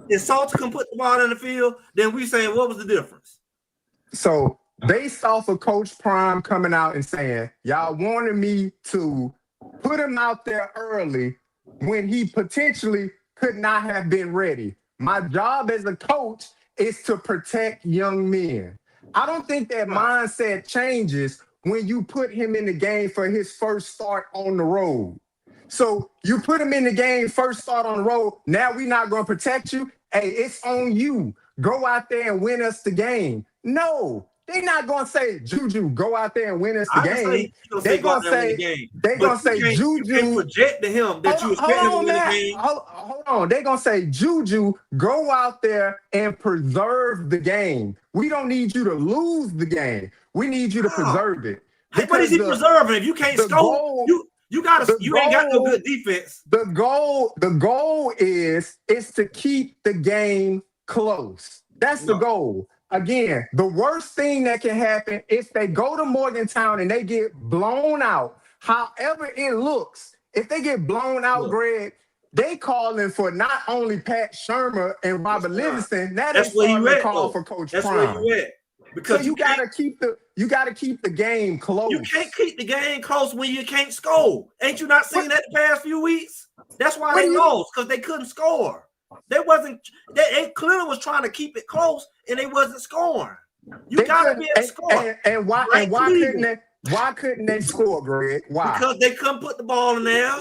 if Salter can put the ball in the field, then we saying what was the difference? So based off of Coach Prime coming out and saying, y'all wanted me to put him out there early when he potentially could not have been ready. My job as a coach is to protect young men. I don't think that mindset changes when you put him in the game for his first start on the road. So you put him in the game, first start on the road. Now we're not going to protect you. Hey, it's on you. Go out there and win us the game. No, they're not going to say, Juju, go out there and win us the game. They're going to say, Juju. You can project to him that you expect him to win the game. Hold on. They're going to say, Juju, go out there and preserve the game. We don't need you to lose the game. We need you to preserve it. What is he preserving? If you can't score, you ain't got no good defense. The goal is to keep the game close. That's the goal. Again, the worst thing that can happen if they go to Morgantown and they get blown out, however it looks, if they get blown out, Greg, they calling for not only Pat Shermer and Robert Livingston, that's where you at, call for Coach Prime. That's where you at. Because so you gotta keep the game close. You can't keep the game close when you can't score. Ain't you not seen that the past few weeks? That's why they lost, because they couldn't score. They clearly was trying to keep it close and they wasn't scoring. You gotta be able to score. And why couldn't they score, Greg? Why? Because they couldn't put the ball in there.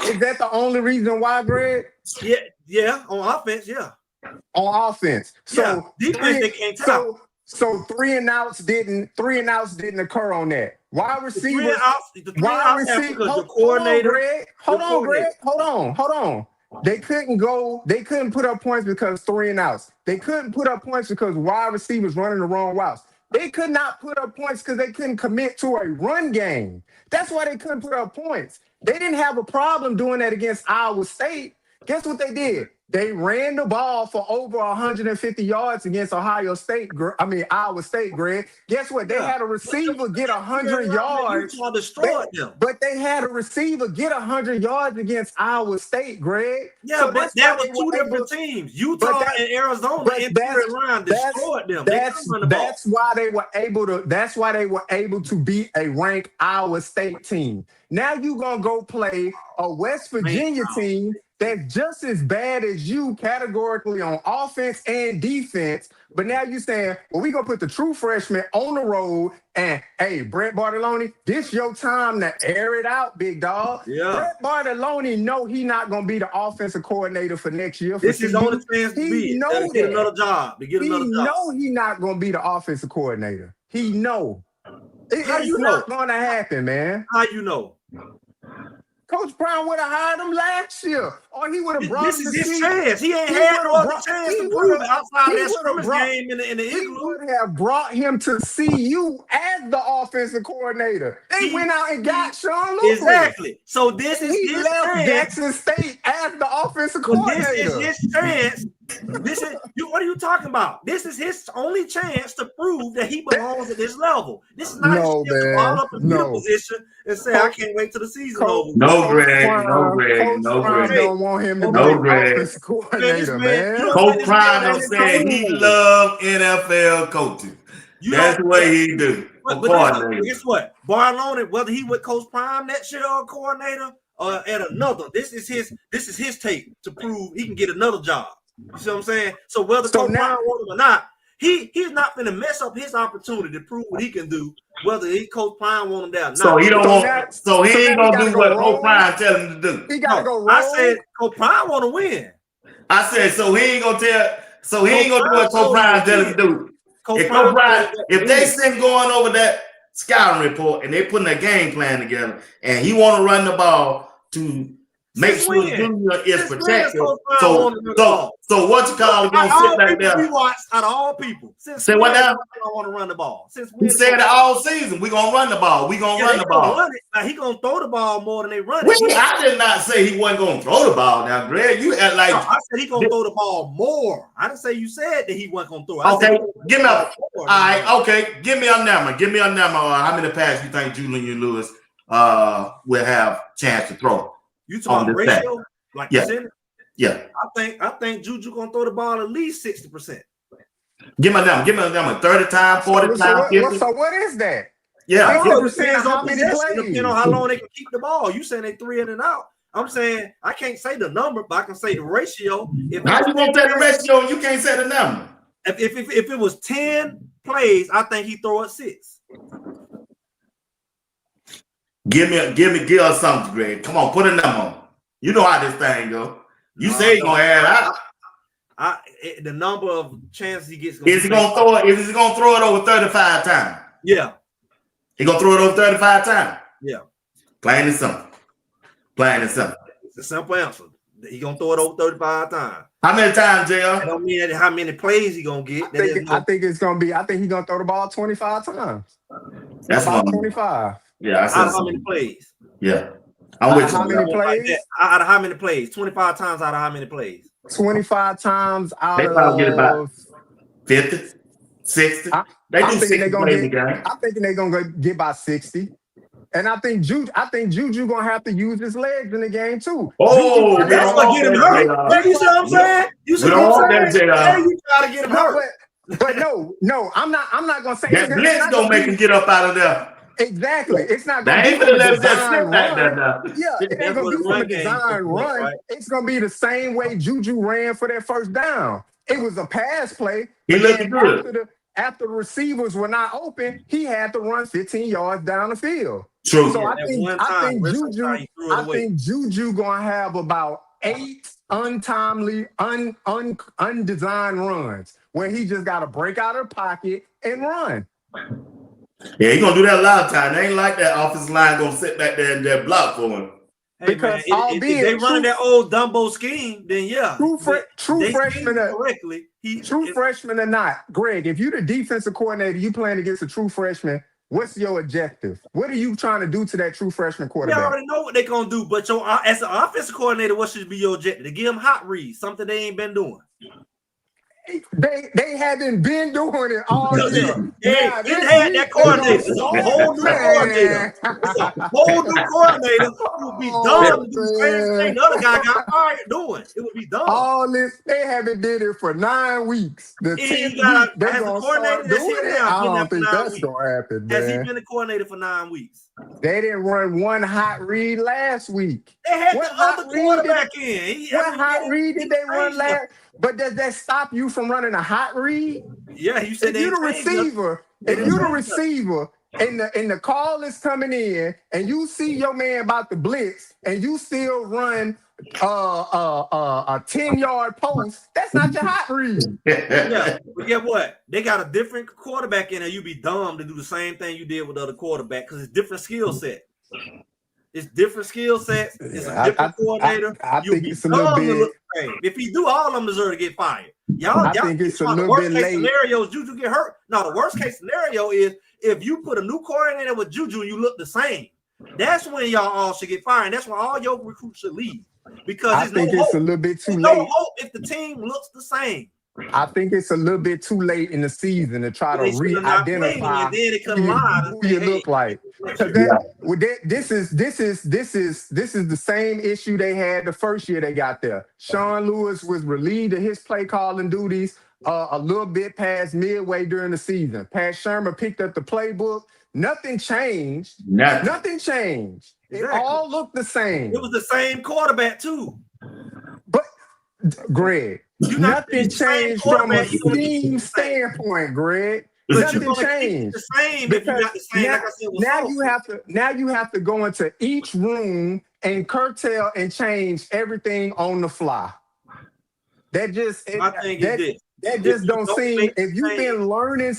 Is that the only reason why, Greg? Yeah, on offense, yeah. On offense. So defense they can't tell. So three and outs didn't occur on that. Wide receivers. Hold on. They couldn't put up points because 3 and outs. They couldn't put up points because wide receivers running the wrong routes. They could not put up points because they couldn't commit to a run game. That's why they couldn't put up points. They didn't have a problem doing that against Iowa State. Guess what they did? They ran the ball for over 150 yards against Iowa State, Greg. Guess what? They had a receiver get 100 yards. But they had a receiver get 100 yards against Iowa State, Greg. Yeah, so but that was two different teams. Utah and Arizona interior line destroyed them. That's why they were able to beat a ranked Iowa State team. Now you're gonna go play a West Virginia team that's just as bad as you categorically on offense and defense. But now you're saying, well, we're going to put the true freshman on the road and, hey, Brett Bartolone, this your time to air it out, big dog. Yeah. Brett Bartolone know he not going to be the offensive coordinator for next year. This is only chance to be. To get another job. He know he not going to be the offensive coordinator. He know. It's not going to happen, man. How you know? Coach Brown would have hired him last year, or he would have brought him to This is his chance. He ain't had no other chance to prove it outside of that scrimmage game in the Igloo. He would have brought him to CU as the offensive coordinator. They went out and got Sean Lewis. Exactly. So this is his chance. Jackson State as the offensive coordinator. This is his chance. What are you talking about? This is his only chance to prove that he belongs at this level. This is not his chance to fall up in the position and say, I can't wait till the season over. No, Greg. Don't want him to be offensive coordinator, man. Coach Prime said he loved NFL coaching. That's the way he do. But guess what? Bartolone, whether he with Coach Prime next year or coordinator or at another, this is his tape to prove he can get another job. You see what I'm saying? So whether Coach Prime want him or not, he's not going to mess up his opportunity to prove what he can do, whether Coach Prime want him there or not. So he don't want. So he ain't gonna do what Coach Prime tell him to do. He gotta go roll. I said Coach Prime want to win. I said so he ain't gonna tell. So he ain't gonna do what Coach Prime tell him to do. If they send going over that scouting report and they putting a game plan together, and he want to run the ball to make sure Junior is protected. So what you call it? Gonna sit back there? We watched out of all people. Say what now? I want to run the ball. Since we said it all season, we gonna run the ball. We gonna run the ball. Now he gonna throw the ball more than they run it. I did not say he wasn't gonna throw the ball. Now, Greg, you act like I said he gonna throw the ball more. I didn't say you said that he wasn't gonna throw it. Okay, give me all right. Okay, give me a number. Give me a number. How many passes you think Juju Lewis will have chance to throw? You talking ratio? Like percentage? Yeah. I think Juju gonna throw the ball at least 60%. Give me a number. Give me a number. 30 times, 40 times, 50. So what is that? Yeah. 50% how many plays? Depending on how long they can keep the ball. You saying they 3 in and out. I'm saying I can't say the number, but I can say the ratio. How you gonna say the ratio and you can't say the number? If it was 10 plays, I think he throw it 6. Give us something, Greg. Come on, put a number on. You know how this thing go. You say he's gonna add out. The number of chances he gets. Is he gonna throw it? Is he gonna throw it over 35 times? Yeah. He gonna throw it over 35 times? Yeah. Plain and simple. Plain and simple. It's a simple answer. He gonna throw it over 35 times. How many times, JR? I don't mean how many plays he gonna get. I think he's gonna throw the ball 25 times. That's about 25. Yeah, out of how many plays? Yeah. I'm with you. How many plays? Out of how many plays? 25 times out of how many plays? 25 times out they of. They probably get about 50, 60. They do 60 plays a game. I'm thinking they're gonna get by 60. And I think Juju gonna have to use his legs in the game too. Oh, that's what get him hurt. You see what I'm saying? You see what I'm saying? You try to get him hurt. But no, I'm not gonna say that blitz don't make him get up out of there. Exactly. It's not gonna be from a design run. Yeah, it ain't gonna be from a design run. Right? It's gonna be the same way Juju ran for that first down. It was a pass play. He looked good. After the receivers were not open, he had to run 15 yards down the field. True. So I think Juju gonna have about 8 untimely, undesigned runs where he just gotta break out of the pocket and run. Yeah, he's gonna do that a lot of times. They ain't like that offensive line gonna sit back there and that block for him. Hey, because if they running that old Dumbo scheme, then yeah. True freshman or not, Greg, if you're the defensive coordinator, you playing against a true freshman, what's your objective? What are you trying to do to that true freshman quarterback? You already know what they're gonna do, but as an offensive coordinator, what should be your objective? To give them hot reads, something they ain't been doing. They haven't been doing it all year. They had that coordinator. It's a whole new coordinator. It's a whole new coordinator. It would be dumb to do the same thing the other guy got fired doing. It would be dumb. All this, they haven't did it for 9 weeks. The 10th week, they're going to start doing it. I don't think that's going to happen, man. Has he been a coordinator for 9 weeks? They didn't run one hot read last week. They had the other quarterback in. What hot read did they run last? But does that stop you from running a hot read? Yeah, you said if you're the receiver, and the call is coming in, and you see your man about to blitz, and you still run a 10-yard post, that's not your hot read. Yeah, but get what? They got a different quarterback in there. You'd be dumb to do the same thing you did with the other quarterback because it's different skill set. It's different skill sets. It's a different coordinator. I think it's a little bit. If he do, all of them deserve to get fired. I think it's a little bit late. Scenario is Juju get hurt. No, the worst case scenario is if you put a new coordinator with Juju and you look the same. That's when y'all all should get fired. And that's when all your recruits should leave. Because I think it's a little bit too late. No hope if the team looks the same. I think it's a little bit too late in the season to try to re-identify who you look like. This is the same issue they had the first year they got there. Sean Lewis was relieved of his play calling duties a little bit past midway during the season. Pat Shermer picked up the playbook. Nothing changed. Nothing changed. Exactly. It all looked the same. It was the same quarterback too. But Greg, nothing changed from a scheme standpoint, Greg. Nothing changed. The same if you got the same. Like I said, now you have to go into each room and curtail and change everything on the fly. That just my thing is this. That just you don't don't seem. make If you've been learning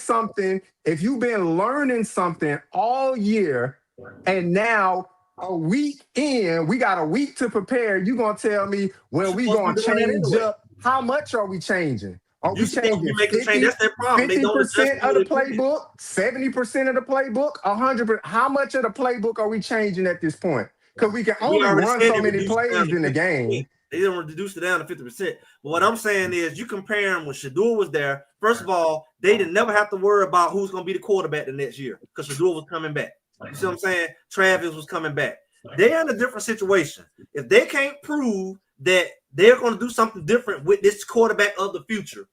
something, all year, and now a week in, we got a week to prepare. You gonna tell me, well, we supposed to gonna be doing it change anyway. up? How much are we changing? Are You we supposed to be changing making change. That's their problem. They don't adjust 50% of the to it. playbook, 70% of the playbook, 100%? How much of the playbook are we changing at this point? Because we can We only already run said so they many reduced it down plays to in the 50%. game. They didn't reduce it down to 50%. But what I'm saying is, you compare them when Sheduer was there. First of all, they didn't never have to worry about who's going to be the quarterback the next year because Sheduer was coming back. You see what I'm saying? Travis was coming back. They're in a different situation. If they can't prove that they're going to do something different with this quarterback of the future,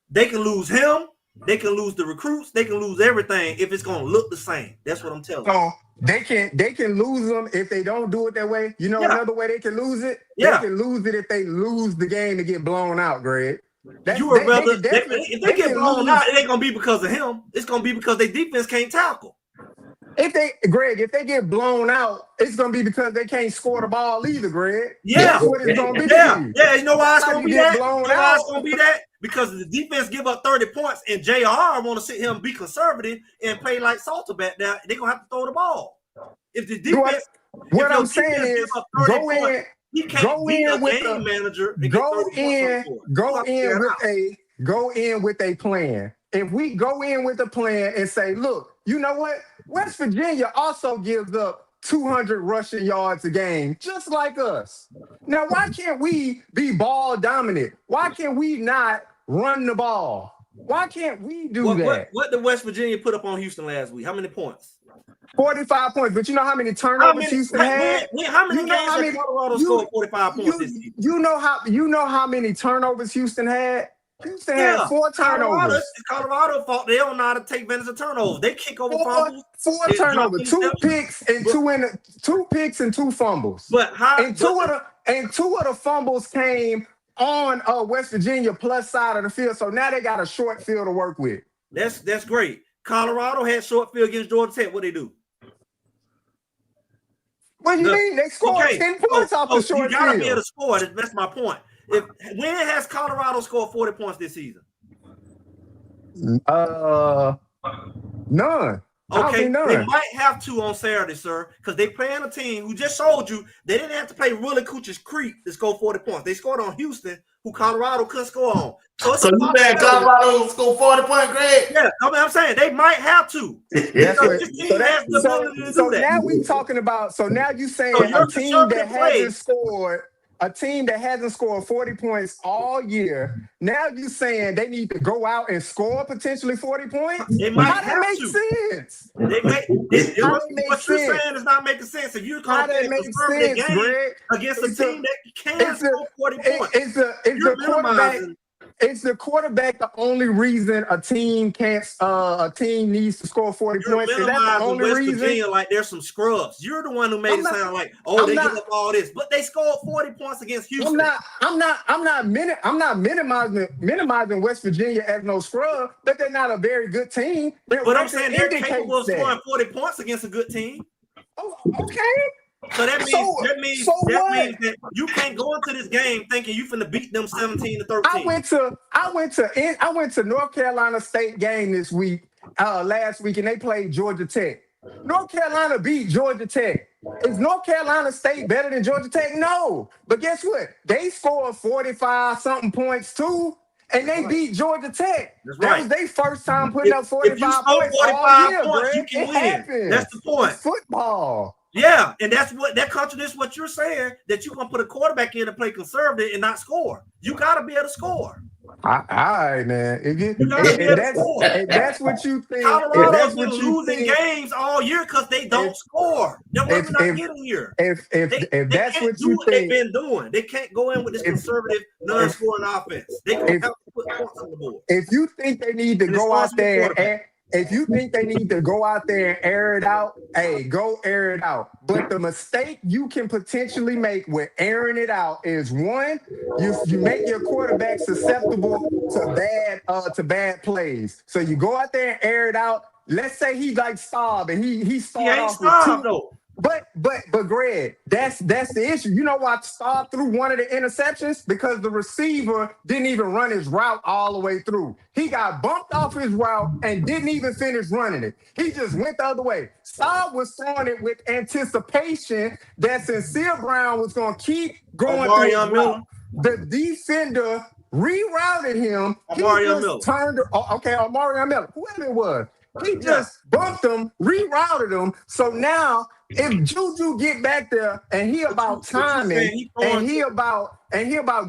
they can lose him. They can lose the recruits. They can lose everything if it's going to look the same. That's what I'm telling you. So they can lose them if they don't do it that way. You know, another way they can lose it. Yeah. They can lose it if they lose the game and get blown out, Greg. If they get blown out, it ain't gonna be because of him. It's gonna be because their defense can't tackle. If they get blown out, it's gonna be because they can't score the ball either, Greg. Yeah, that's what it's gonna be. Yeah. You know why it's gonna be that? Blown you know why it's out? gonna be that? Because the defense give up 30 points, and JR want to sit here and be conservative and play like Salter back there. They're gonna have to throw the ball. If the defense, what I'm saying is, go in. He can't be a game manager. Go in with a plan. If we go in with a plan and say, look, you know what? West Virginia also gives up 200 rushing yards a game, just like us. Now, why can't we be ball dominant? Why can't we not run the ball? Why can't we do that? What did West Virginia put up on Houston last week? How many points? 45 points. But you know how many turnovers Houston had? How many games did Colorado score 45 points this season? You know how many turnovers Houston had? Houston had 4 turnovers. Colorado thought they don't know how to take advantage of turnovers. They kick over fumbles. 4 turnovers, 2 picks and 2 picks and 2 fumbles. But two of the fumbles came on West Virginia plus side of the field. So now they got a short field to work with. That's great. Colorado had short field against Georgia Tech. What they do? What do you mean? They scored 10 points off the short field. You gotta be able to score. That's my point. When has Colorado scored 40 points this season? None. Okay, they might have to on Saturday, sir, because they playing a team who just showed you they didn't have to play Willie Cooch's Creek to score 40 points. They scored on Houston, who Colorado couldn't score on. So you saying Colorado score 40 points, Greg? Yeah, I'm saying they might have to. That's what, so now we talking about. So now you saying a team that hasn't scored. A team that hasn't scored 40 points all year. Now you saying they need to go out and score potentially 40 points? How that makes sense? What you're saying is not making sense. If you're going to play a conservative game against a team that can score 40 points, Is the quarterback the only reason a team needs to score 40 points? Is that the only reason? Virginia like there's some scrubs. You're the one who made it sound like, they give up all this, but they scored 40 points against Houston. I'm not minimizing West Virginia as no scrub, but they're not a very good team. But I'm saying they're capable of scoring 40 points against a good team. Oh, okay. So that means that you can't go into this game thinking you finna beat them 17-13. I went to North Carolina State game this week, last week, and they played Georgia Tech. North Carolina beat Georgia Tech. Is North Carolina State better than Georgia Tech? No. But guess what? They scored 45-something points too, and they beat Georgia Tech. That was their first time putting up 45 points all year, Greg. You can win. That's the point. It's football. Yeah, and that contradicts what you're saying, that you're gonna put a quarterback in to play conservative and not score. You gotta be able to score. All right, man. If that's what you think, Colorado's been losing games all year because they don't score. They're not getting here. If that's what you think, they've been doing. They can't go in with this conservative, non-scoring offense. They have to put points on the board. If you think they need to go out there and air it out, hey, go air it out. But the mistake you can potentially make with airing it out is, one, you make your quarterback susceptible to bad plays. So you go out there and air it out. Let's say he like Staub and he started off with 2. But Greg, that's the issue. You know why Star threw one of the interceptions? Because the receiver didn't even run his route all the way through. He got bumped off his route and didn't even finish running it. He just went the other way. Star was throwing it with anticipation that Sincere Brown was going to keep going through his route. The defender rerouted him. Omarion Miller. Omarion Miller, whoever it was. He just bumped him, rerouted him. So now, if Juju get back there and he about timing and he about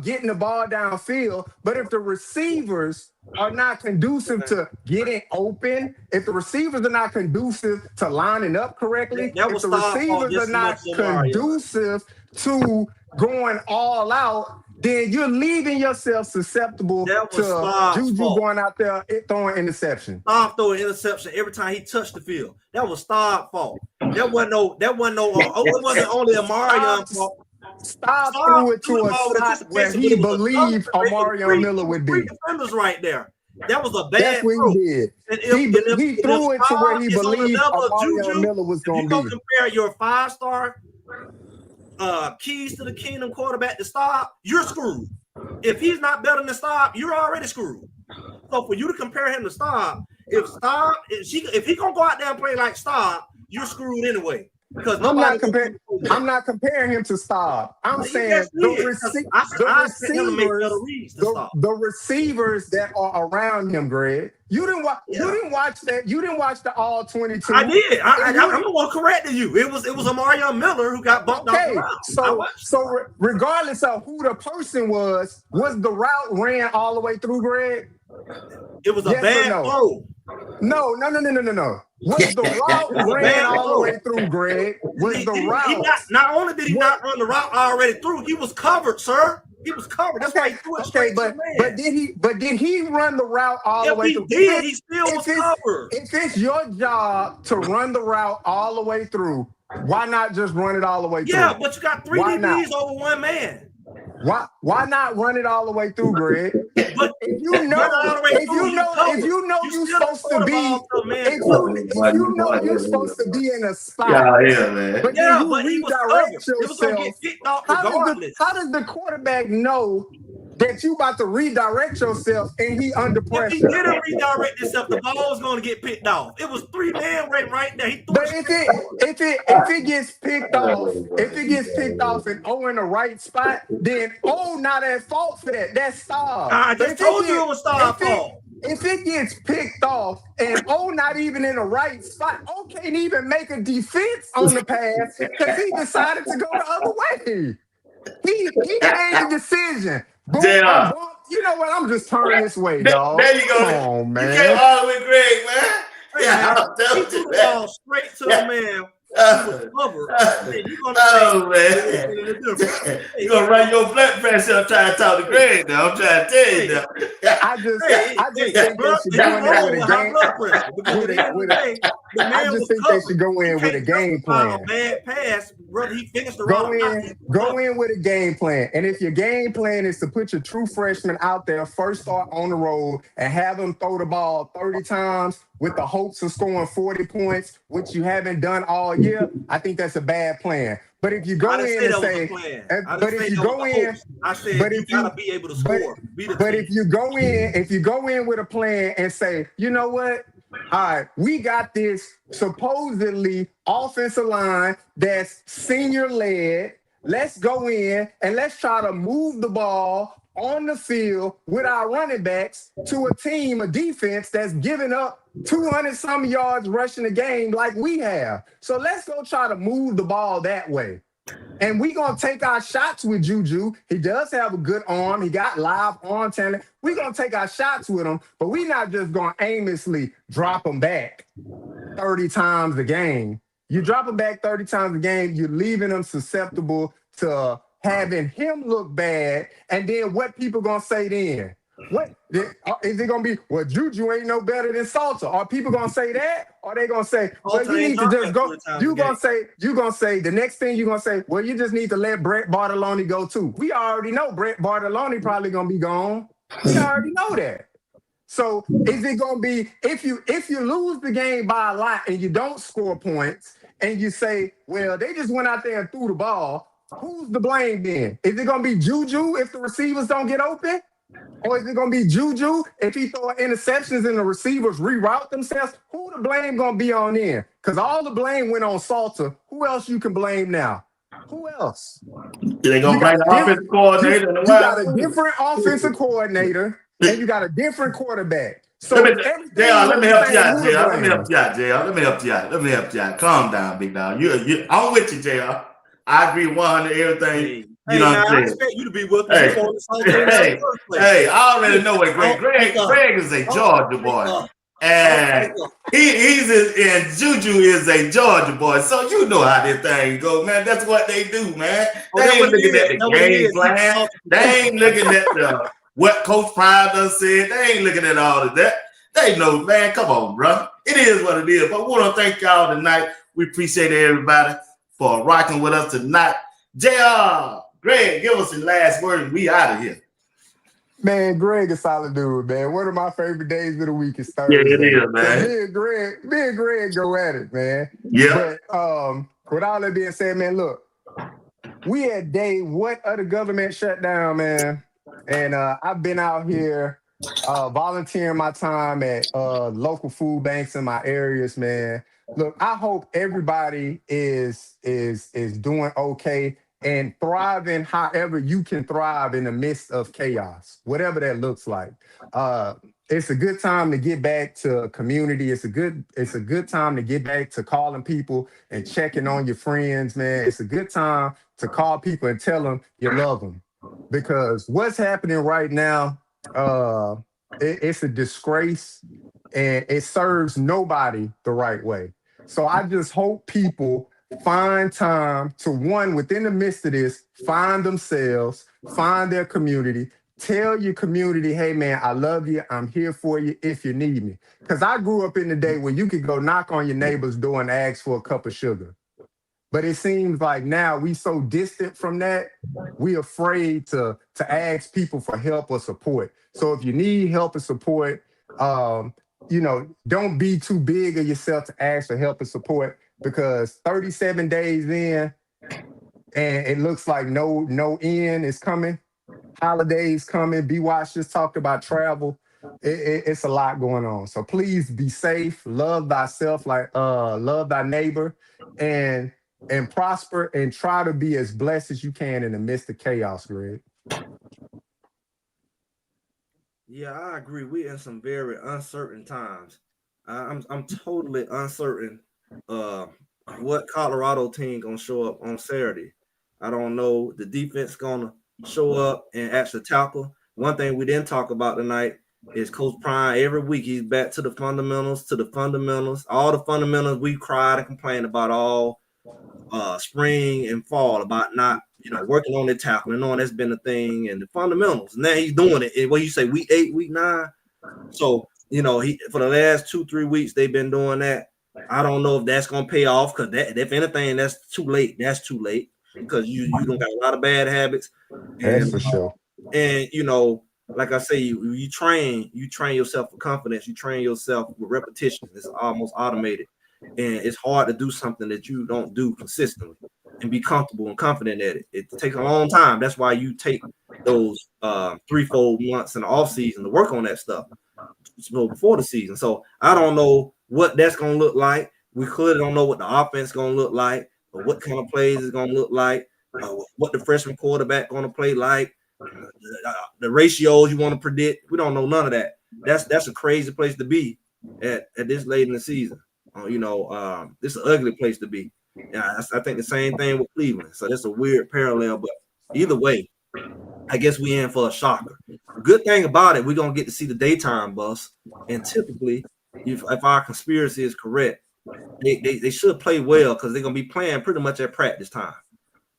getting the ball downfield, but if the receivers are not conducive to getting open, if the receivers are not conducive to lining up correctly, if the receivers are not conducive to going all out, then you're leaving yourself susceptible to Juju going out there throwing interception. Staub throwing interception every time he touched the field. That was Staub's fault. That wasn't only Omarion fault. Staub threw it to a spot where he believed Omarion Miller would be. Three defenders right there. That was a bad throw. That's what he did. He threw it to where he believed Omarion Miller was going to be. You compare your 5-star keys to the kingdom quarterback to Staub, you're screwed. If he's not better than Staub, you're already screwed. So for you to compare him to Staub, if he gonna go out there and play like Staub, you're screwed anyway. Because I'm not comparing him to Staub. I'm saying the receivers that are around him, Greg. You didn't watch that. You didn't watch the all 22. I did. I'm the one correcting you. It was Omarion Miller who got bumped off the route. So regardless of who the person was the route ran all the way through, Greg? It was a bad throw. No. Was the route ran all the way through, Greg? Was the route? Not only did he not run the route already through, he was covered, sir. He was covered. That's why he threw it straight to the man. But did he run the route all the way through? He still was covered. If it's your job to run the route all the way through, why not just run it all the way through? Yeah, but you got 3 DBs over one man. Why not run it all the way through, Greg? But if you know you're supposed to be in a spot, but you redirect yourself. How does the quarterback know that you about to redirect yourself and he under pressure? If he didn't redirect himself, the ball was going to get picked off. It was 3 man right there. But if it gets picked off and in the right spot, then not at fault for that. That's Staub. I just told you it was Staub's fault. If it gets picked off and not even in the right spot, can't even make a defense on the pass because he decided to go the other way. He made a decision. Boom, you know what? I'm just turning this way, dog. There you go. Come on, man. You can't argue with Greg, man. He threw the ball straight to the man. Man. You're gonna run your blood pressure up trying to talk to Greg now. I'm trying to tell you now. I just think they should go in there with a game. I just think they should go in with a game plan. Bad pass, brother. He finished the Go in with a game plan. And if your game plan is to put your true freshman out there, first start on the road, and have him throw the ball 30 times with the hopes of scoring 40 points, which you haven't done all year, I think that's a bad plan. But if you go in and say, you gotta be able to score. But if you go in with a plan and say, you know what? All right, we got this supposedly offensive line that's senior led. Let's go in and let's try to move the ball on the field with our running backs to a defense that's giving up 200 some yards rushing the game like we have. So let's go try to move the ball that way. And we're going to take our shots with Juju. He does have a good arm. He got live arm talent. We're going to take our shots with him, but we're not just going to aimlessly drop him back 30 times a game. You drop him back 30 times a game, you're leaving him susceptible to having him look bad. And then what people going to say then? What is it going to be? Well, Juju ain't no better than Salter. Are people going to say that? Or are they going to say, well, you need to just go? You're going to say, the next thing you're going to say, well, you just need to let Brett Bartolone go too. We already know Brett Bartolone probably going to be gone. We already know that. So is it going to be, if you lose the game by a lot and you don't score points, and you say, well, they just went out there and threw the ball, who's the blame then? Is it going to be Juju if the receivers don't get open? Or is it going to be Juju if he throw interceptions and the receivers reroute themselves? Who the blame going to be on then? Because all the blame went on Salter. Who else you can blame now? Who else? They gonna blame the offensive coordinator and the You got a wide different offensive coordinator and you got a different quarterback. So let everything me help you out, who JR. to Let me blame? help you out, JR. Let me help you out. Let me help you out. Calm down, big dog. I'm with you, JR. I agree 100 everything. You know what I'm I saying? expect you to be with Hey, us. hey, I already know it. Greg is a Georgia boy. And Juju is a Georgia boy. So you know how this thing go, man. That's what they do, man. They ain't looking at the game plan. They ain't looking at what Coach Prime done said. They ain't looking at all of that. They know, man. Come on, bro. It is what it is. But we want to thank y'all tonight. We appreciate everybody for rocking with us tonight. JR, Greg, give us the last word and we out of here. Man, Greg is solid dude, man. One of my favorite days of the week is Yeah, Thursday. it is, man. So me and Greg go at it, man. Yeah. But with all that being said, man, look, we at day what of the government shutdown, man. And I've been out here volunteering my time at local food banks in my areas, man. Look, I hope everybody is doing okay and thriving however you can thrive in the midst of chaos, whatever that looks like. It's a good time to get back to community. It's a good time to get back to calling people and checking on your friends, man. It's a good time to call people and tell them you love them. Because what's happening right now, it's a disgrace and it serves nobody the right way. So I just hope people find time to, one, within the midst of this, find themselves, find their community, tell your community, hey man, I love you. I'm here for you if you need me. Because I grew up in the day where you could go knock on your neighbor's door and ask for a cup of sugar. But it seems like now we so distant from that, we afraid to ask people for help or support. So if you need help and support, don't be too big of yourself to ask for help and support, because 37 days in and it looks like no end is coming. Holidays coming. B-Watch just talked about travel. It's a lot going on. So please be safe, love thyself, love thy neighbor, and prosper and try to be as blessed as you can in the midst of chaos, Greg. Yeah, I agree. We're in some very uncertain times. I'm totally uncertain what Colorado team gonna show up on Saturday. I don't know. The defense gonna show up and actually tackle. One thing we didn't talk about tonight is Coach Prime. Every week he's back to the fundamentals, all the fundamentals we cried and complained about all spring and fall about not, working on the tackling, knowing that's been a thing and the fundamentals. Now he's doing it. And what you say, week 8, week 9. So, he for the last 2-3 weeks they've been doing that. I don't know if that's gonna pay off, because that, if anything, that's too late. That's too late, because you don't got a lot of bad habits. That's for sure. And like I say, you train yourself for confidence. You train yourself with repetition. It's almost automated. And it's hard to do something that you don't do consistently and be comfortable and confident at it. It takes a long time. That's why you take those 3-4 months in the off season to work on that stuff before the season. So I don't know what that's going to look like. We clearly don't know what the offense is going to look like, or what kind of plays it's going to look like, what the freshman quarterback going to play like, the ratios you want to predict. We don't know none of that. That's a crazy place to be at this late in the season. This is an ugly place to be. Yeah, I think the same thing with Cleveland. So that's a weird parallel, but either way, I guess we in for a shocker. Good thing about it, we're gonna get to see the daytime bus, and typically, if our conspiracy is correct, they should play well, because they're gonna be playing pretty much at practice time.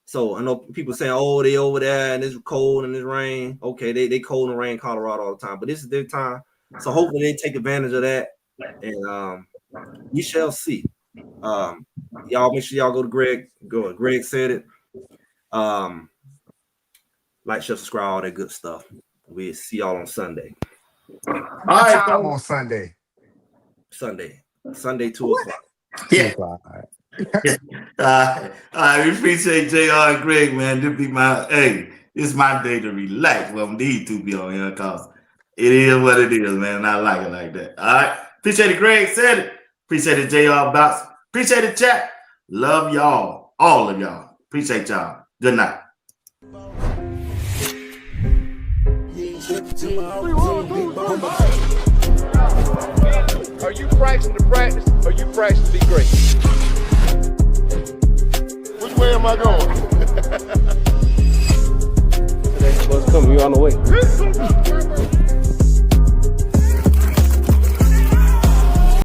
So I know people saying, "Oh, they over there and it's cold and it's rain." Okay, they cold and rain Colorado all the time, but this is their time. So hopefully they take advantage of that, and we shall see. Y'all make sure y'all go to Greg. Greg said it. Like, share, subscribe, all that good stuff. We'll see y'all on Sunday. All right, on Sunday. Sunday 2 o'clock. Yeah. 2 o'clock. All right. I appreciate JR and Greg, man. This my day to relax. Well, these two be on here because it is what it is, man. And I like it like that. All right. Appreciate it, Greg said it. Appreciate it, JR Box. Appreciate it, chat. Love y'all. All of y'all. Appreciate y'all. Good night. Are you practicing to practice or you practicing to be great? Which way am I going? Today's supposed to come, you on the way.